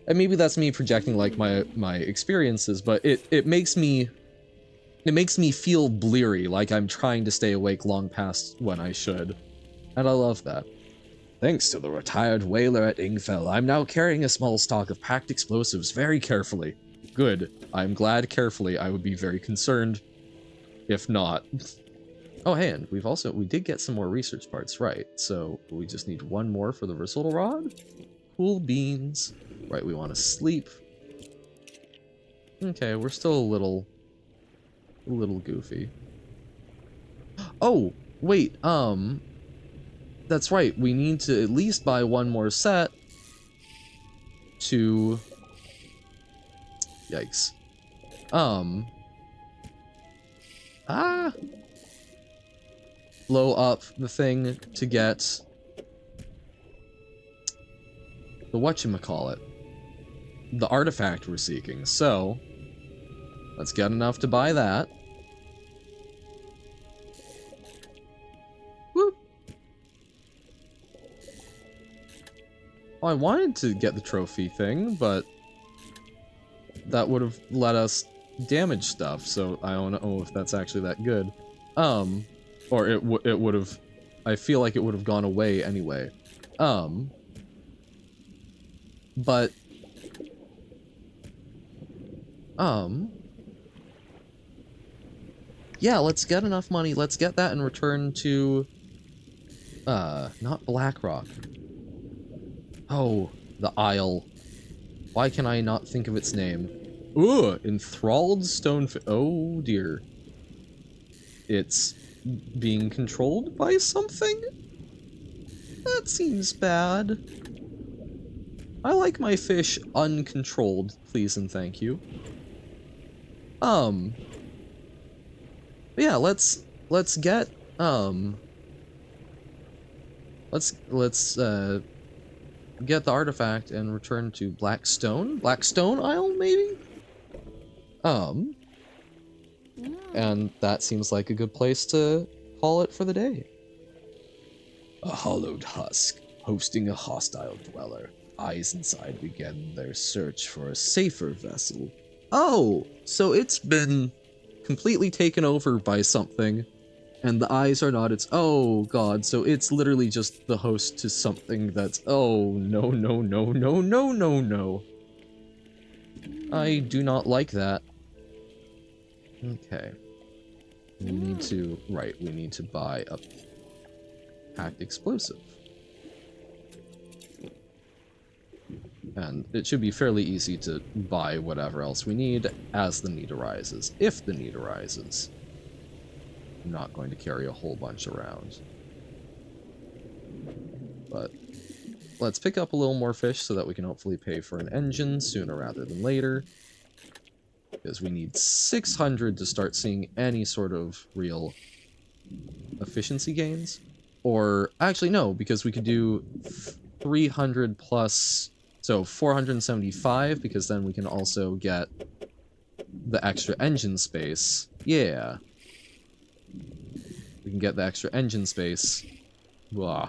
And maybe that's me projecting like my experiences, but it makes me feel bleary, like I'm trying to stay awake long past when I should. And I love that. Thanks to the retired whaler at Ingfell, I'm now carrying a small stock of packed explosives very carefully. Good. I'm glad carefully. I would be very concerned if not. Oh, hey, and we did get some more research parts, right? So we just need one more for the versatile rod. Cool beans. Right, we want to sleep. Okay, we're still a little goofy. Oh, wait, that's right, we need to at least buy one more set to... Yikes. Blow up the thing to get the whatchamacallit, the artifact we're seeking. So, let's get enough to buy that. Whoop. Well, I wanted to get the trophy thing, but that would have let us damage stuff, so I don't know if that's actually that good. Or it would have... I feel like it would have gone away anyway. But... yeah, let's get enough money. Let's get that and return to... not Blackrock. Oh, the Isle. Why can I not think of its name? Ooh, enthralled stonefish. Oh dear. It's being controlled by something? That seems bad. I like my fish uncontrolled, please and thank you. Yeah, let's get let's get the artifact and return to Blackstone Isle, maybe? And that seems like a good place to call it for the day. A hollowed husk, hosting a hostile dweller. Eyes inside begin their search for a safer vessel. Oh, so it's been completely taken over by something, and the eyes are not its... Oh god, so it's literally just the host to something that's... Oh, no, no, no, no, no, no, no. I do not like that. Okay. We need to... Right, we need to buy a packed explosive. And it should be fairly easy to buy whatever else we need as the need arises. If the need arises. I'm not going to carry a whole bunch around. But let's pick up a little more fish so that we can hopefully pay for an engine sooner rather than later. Because we need 600 to start seeing any sort of real efficiency gains. Or, actually no, because we could do 300 plus... So 475, because then we can also get the extra engine space. Yeah. We can get the extra engine space. Blah.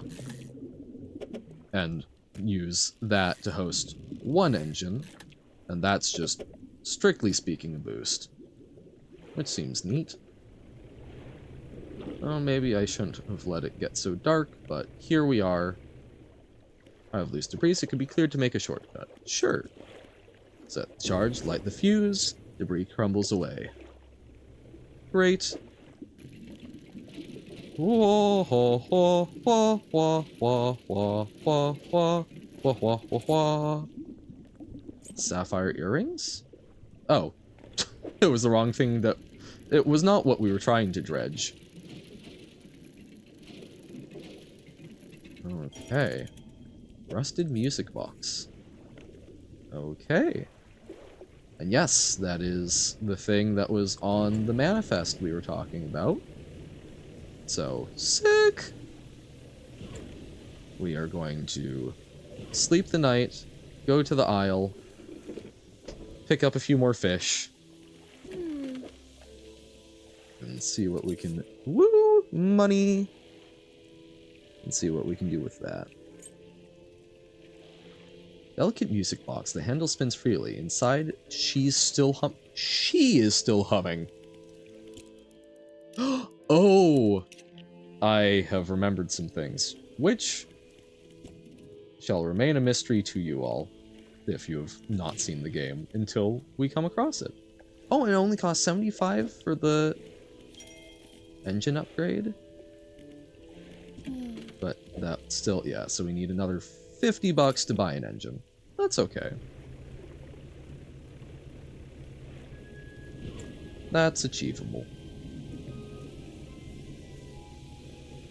And use that to host one engine. And that's just, strictly speaking, a boost. Which seems neat. Oh, maybe I shouldn't have let it get so dark, but here we are. I have loose debris, so it could be cleared to make a shortcut. Sure. Set the charge, light the fuse, debris crumbles away. Great. Whoa, whoa, whoa, whoa, whoa, whoa, whoa, whoa, whoa, whoa, whoa, whoa, whoa. Sapphire earrings? Oh. It was the wrong thing that... It was not what we were trying to dredge. Okay. Rusted music box. Okay. And yes, that is the thing that was on the manifest we were talking about. So, sick! We are going to sleep the night, go to the Isle, pick up a few more fish, and see what we can... Woo! Money! And see what we can do with that. Delicate music box. The handle spins freely. Inside, she is still humming. Oh! I have remembered some things, which shall remain a mystery to you all, if you have not seen the game, until we come across it. Oh, and it only costs 75 for the engine upgrade? But that still, yeah, so we need another 50 bucks to buy an engine. That's okay. That's achievable.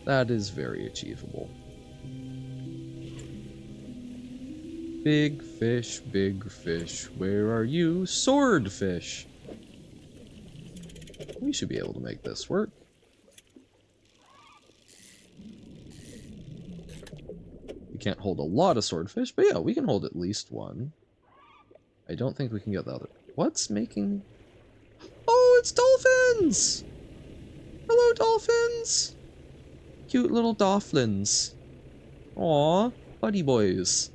That is very achievable. Big fish, where are you? Swordfish! We should be able to make this work. We can't hold a lot of swordfish, but yeah, we can hold at least one. I don't think we can get the other. What's making... Oh, it's dolphins! Hello, dolphins! Cute little dolphins. Aw, buddy boys.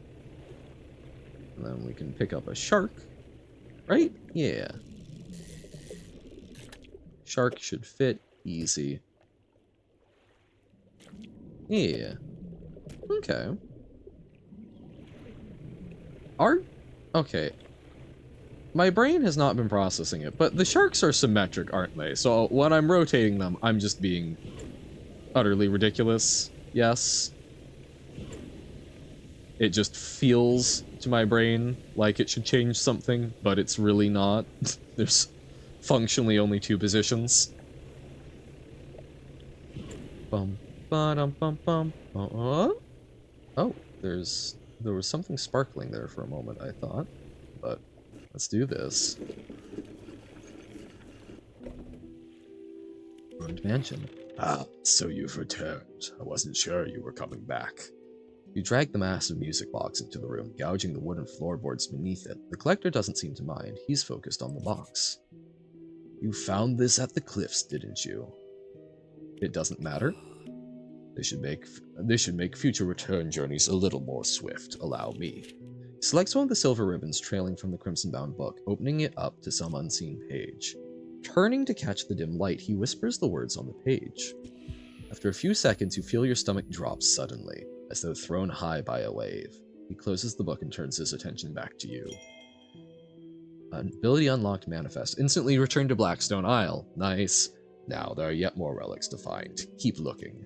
And then we can pick up a shark. Right? Yeah. Shark should fit easy. Yeah. Okay. Okay. My brain has not been processing it, but the sharks are symmetric, aren't they? So when I'm rotating them, I'm just being utterly ridiculous. Yes. It just feels to my brain like it should change something, but it's really not. There's functionally only two positions. Bum, ba-dum, bum, bum. Oh, there was something sparkling there for a moment, I thought. But let's do this. Ruined mansion. Ah, so you've returned. I wasn't sure you were coming back. You drag the massive music box into the room, gouging the wooden floorboards beneath it. The collector doesn't seem to mind. He's focused on the box. You found this at the cliffs, didn't you? It doesn't matter. This should make future return journeys a little more swift. Allow me. He selects one of the silver ribbons trailing from the crimson-bound book, opening it up to some unseen page. Turning to catch the dim light, he whispers the words on the page. After a few seconds, you feel your stomach drop suddenly, as though thrown high by a wave. He closes the book and turns his attention back to you. Ability unlocked manifest. Instantly return to Blackstone Isle. Nice. Now, there are yet more relics to find. Keep looking.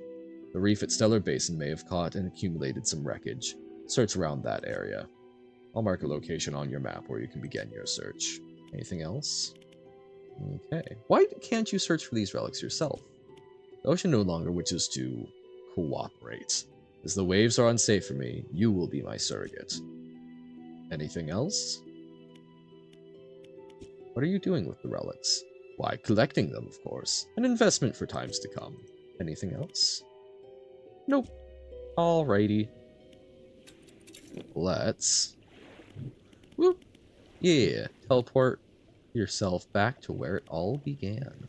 The reef at Stellar Basin may have caught and accumulated some wreckage. Search around that area. I'll mark a location on your map where you can begin your search. Anything else? Okay. Why can't you search for these relics yourself? The ocean no longer wishes to cooperate. As the waves are unsafe for me, you will be my surrogate. Anything else? What are you doing with the relics? Why, collecting them, of course. An investment for times to come. Anything else? Nope. Alrighty. Let's... Whoop. Yeah. Teleport yourself back to where it all began.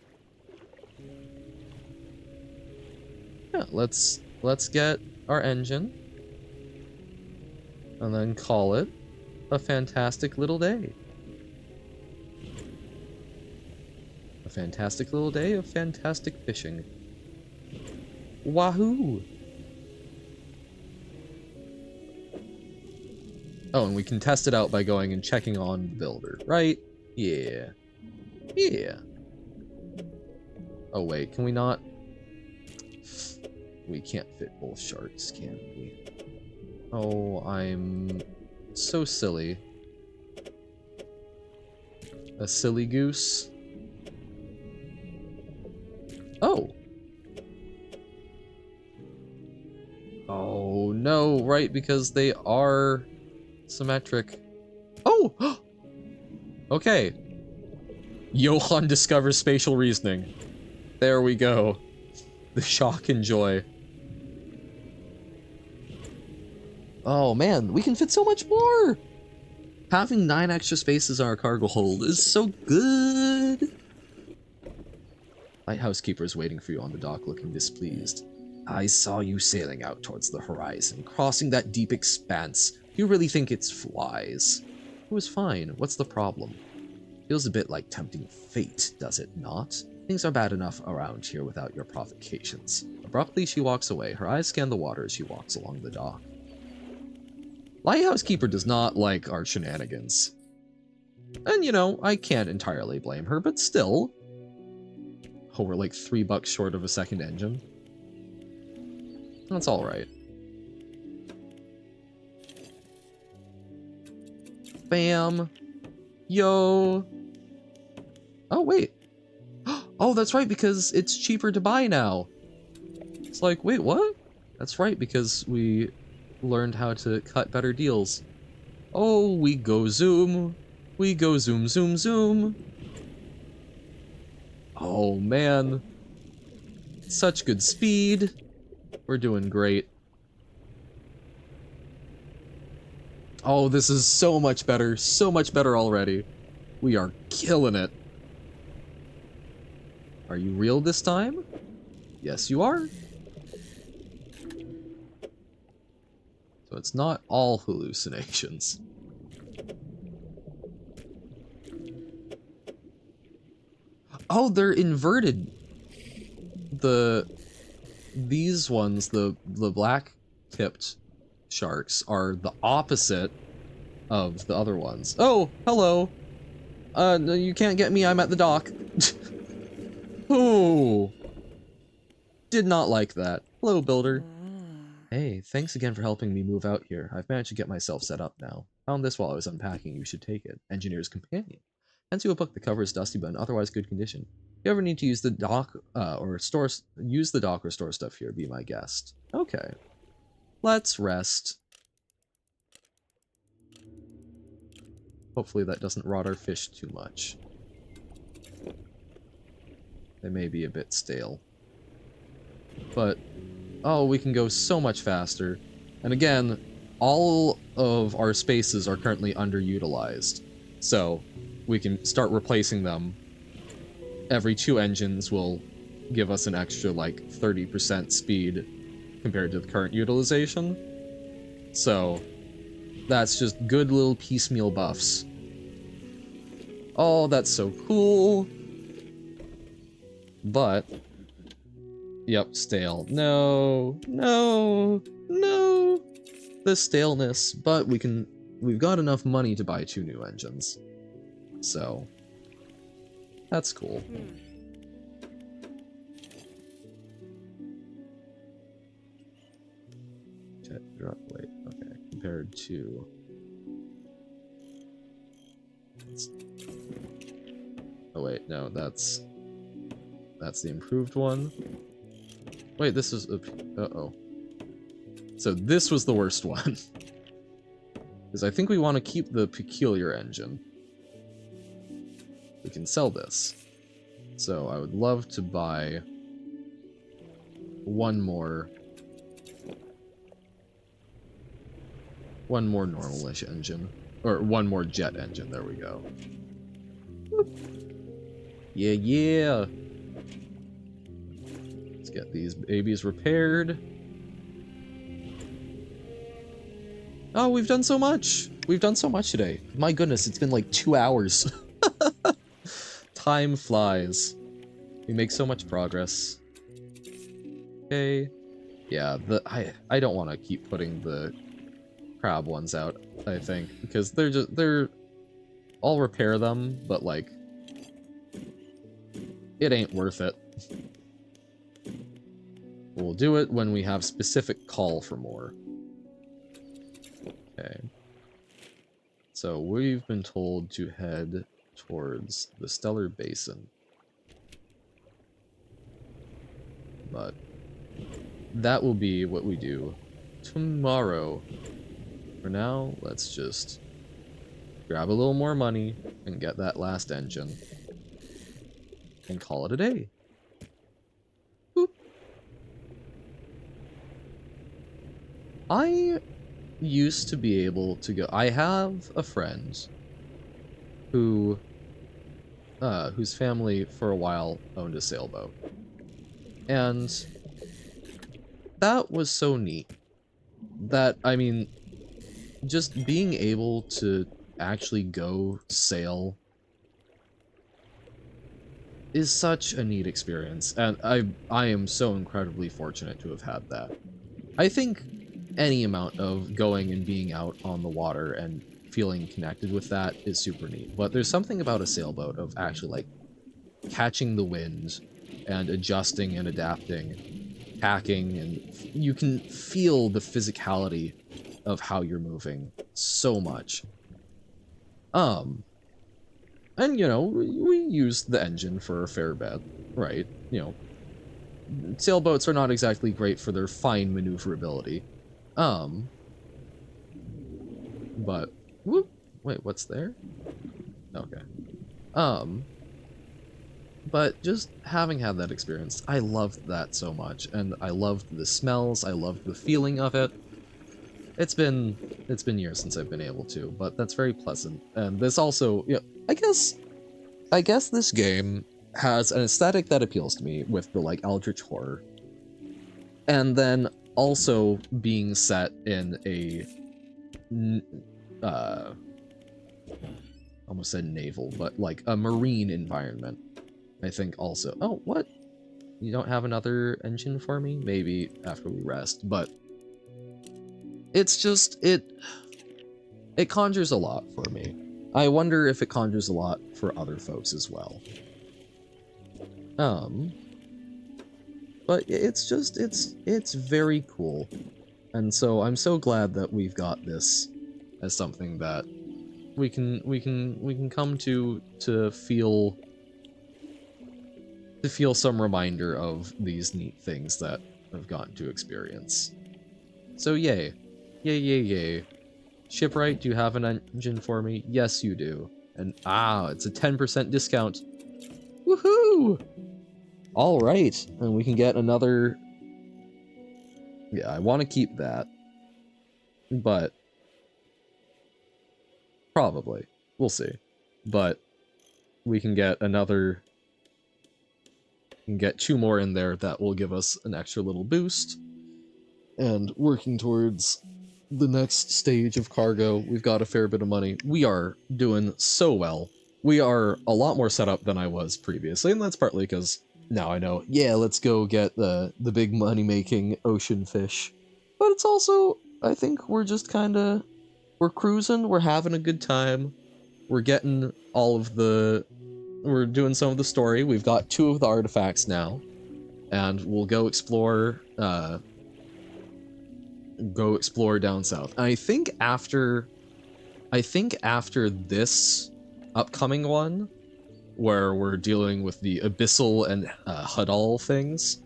Yeah, let's get our engine. And then call it a fantastic little day. A fantastic little day of fantastic fishing. Wahoo! Oh, and we can test it out by going and checking on the builder, right? Yeah. Yeah. Oh wait, can we not? We can't fit both sharks, can we? Oh, I'm so silly. A silly goose? Oh! Oh no, right, because they are symmetric. Oh! Okay. Johann discovers spatial reasoning. There we go. The shock and joy. Oh man, we can fit so much more! Having 9 extra spaces on our cargo hold is so good! Lighthouse keeper's waiting for you on the dock looking displeased. I saw you sailing out towards the horizon, crossing that deep expanse. You really think it's flies? It was fine. What's the problem? Feels a bit like tempting fate, does it not? Things are bad enough around here without your provocations. Abruptly, she walks away. Her eyes scan the water as she walks along the dock. Lighthouse keeper does not like our shenanigans. And, you know, I can't entirely blame her, but still. Oh, we're like $3 short of a second engine. That's alright. Bam. Yo. Oh, wait. Oh, that's right, because it's cheaper to buy now. It's like, wait, what? That's right, because we learned how to cut better deals. Oh, we go zoom. We go zoom, zoom, zoom. Oh, man. Such good speed. We're doing great. Oh, this is so much better already. We are killing it. Are you real this time? Yes, you are. So it's not all hallucinations. Oh, they're inverted. These ones, the black-tipped sharks, are the opposite of the other ones. Oh, hello. No, you can't get me. I'm at the dock. Oh, did not like that. Hello, builder. Hey, thanks again for helping me move out here. I've managed to get myself set up now. Found this while I was unpacking. You should take it. Engineer's companion. Hands you a book. The cover is dusty, but in otherwise good condition. If you ever need to use the dock use the dock or store stuff here, be my guest. Okay. Let's rest. Hopefully that doesn't rot our fish too much. They may be a bit stale. But, oh, we can go so much faster. And again, all of our spaces are currently underutilized. So, we can start replacing them. Every 2 engines will give us an extra, like, 30% speed compared to the current utilization. So, that's just good little piecemeal buffs. Oh, that's so cool. But, yep, stale. No, no, no. The staleness, but we've got enough money to buy 2 new engines. So, that's cool. Wait, okay, compared to... Oh wait, no, that's the improved one. Wait, this is... Uh-oh. So this was the worst one. Because I think we want to keep the peculiar engine. We can sell this. So I would love to buy one more normal-ish engine. Or one more jet engine, there we go. Whoop. Yeah, yeah! Let's get these babies repaired. Oh, we've done so much! We've done so much today. My goodness, it's been like 2 hours. Time flies. We make so much progress. Okay. Yeah, I don't want to keep putting the crab ones out, I think, because I'll repair them, but like it ain't worth it. We'll do it when we have specific call for more. Okay. So we've been told to head towards the Stellar Basin. But that will be what we do tomorrow. For now, let's just grab a little more money, and get that last engine. And call it a day. Boop. I used to be able to go... I have a friend who... whose family for a while owned a sailboat. And that was so neat. That, I mean, just being able to actually go sail is such a neat experience, and I am so incredibly fortunate to have had that. I think any amount of going and being out on the water and feeling connected with that is super neat, but there's something about a sailboat of actually, like, catching the wind and adjusting and adapting, tacking, and you can feel the physicality of how you're moving so much. And, you know, we used the engine for a fair bit, right? You know, sailboats are not exactly great for their fine maneuverability. But, whoop, wait, what's there? Okay. But just having had that experience, I loved that so much, and I loved the smells, I loved the feeling of it. It's been years since I've been able to, but that's very pleasant. And this also, you know, I guess this game has an aesthetic that appeals to me with the, like, eldritch horror. And then also being set in a almost said naval, but like a marine environment. I think also. Oh, what? You don't have another engine for me? Maybe after we rest, but it's just, it conjures a lot for me. I wonder if it conjures a lot for other folks as well. But it's just, it's very cool. And so I'm so glad that we've got this as something that we can come to feel some reminder of these neat things that I've gotten to experience. So yay. Yay, yay, yay. Shipwright, do you have an engine for me? Yes, you do. And it's a 10% discount. Woohoo! Alright, and we can get another... Yeah, I want to keep that. But... probably. We'll see. But we can get another... We can get 2 more in there that will give us an extra little boost. And working towards the next stage of cargo, we've got a fair bit of money. We are doing so well. We are a lot more set up than I was previously, and that's partly because now I know, yeah, let's go get the big money-making ocean fish. But it's also, I think we're just kinda... We're cruising, we're having a good time. We're getting all of the... We're doing some of the story. We've got 2 of the artifacts now. And we'll go explore, down south. And I think after this upcoming one, where we're dealing with the Abyssal and Hadal things,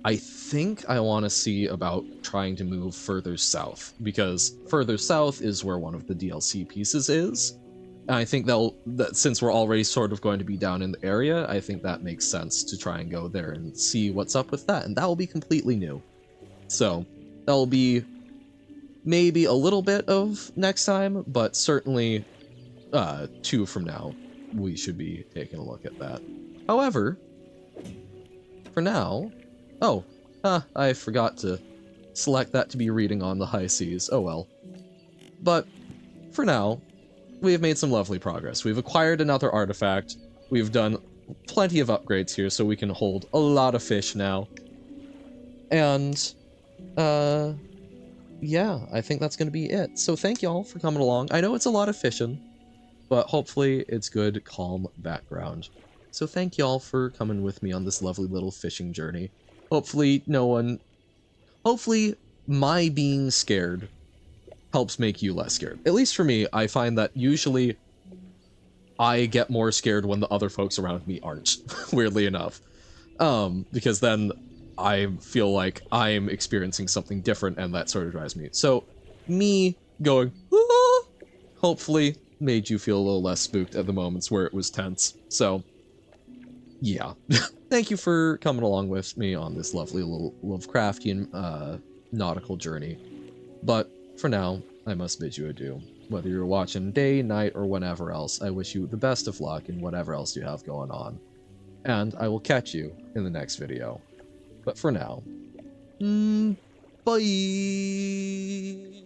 I think I want to see about trying to move further south, because further south is where one of the DLC pieces is. And I think that since we're already sort of going to be down in the area, I think that makes sense to try and go there and see what's up with that, and that will be completely new. So, that'll be maybe a little bit of next time, but certainly 2 from now, we should be taking a look at that. However, for now... Oh, I forgot to select that to be reading on the high seas. Oh well. But, for now, we have made some lovely progress. We've acquired another artifact. We've done plenty of upgrades here, so we can hold a lot of fish now. And, yeah, I think that's going to be it. So thank y'all for coming along. I know it's a lot of fishing, but hopefully it's good, calm background. So thank y'all for coming with me on this lovely little fishing journey. Hopefully my being scared helps make you less scared. At least for me, I find that usually I get more scared when the other folks around me aren't, weirdly enough. Because then I feel like I'm experiencing something different, and that sort of drives me. So, me going, hopefully made you feel a little less spooked at the moments where it was tense. So, yeah. Thank you for coming along with me on this lovely little Lovecraftian nautical journey. But for now, I must bid you adieu. Whether you're watching day, night, or whenever else, I wish you the best of luck in whatever else you have going on. And I will catch you in the next video. But for now, bye!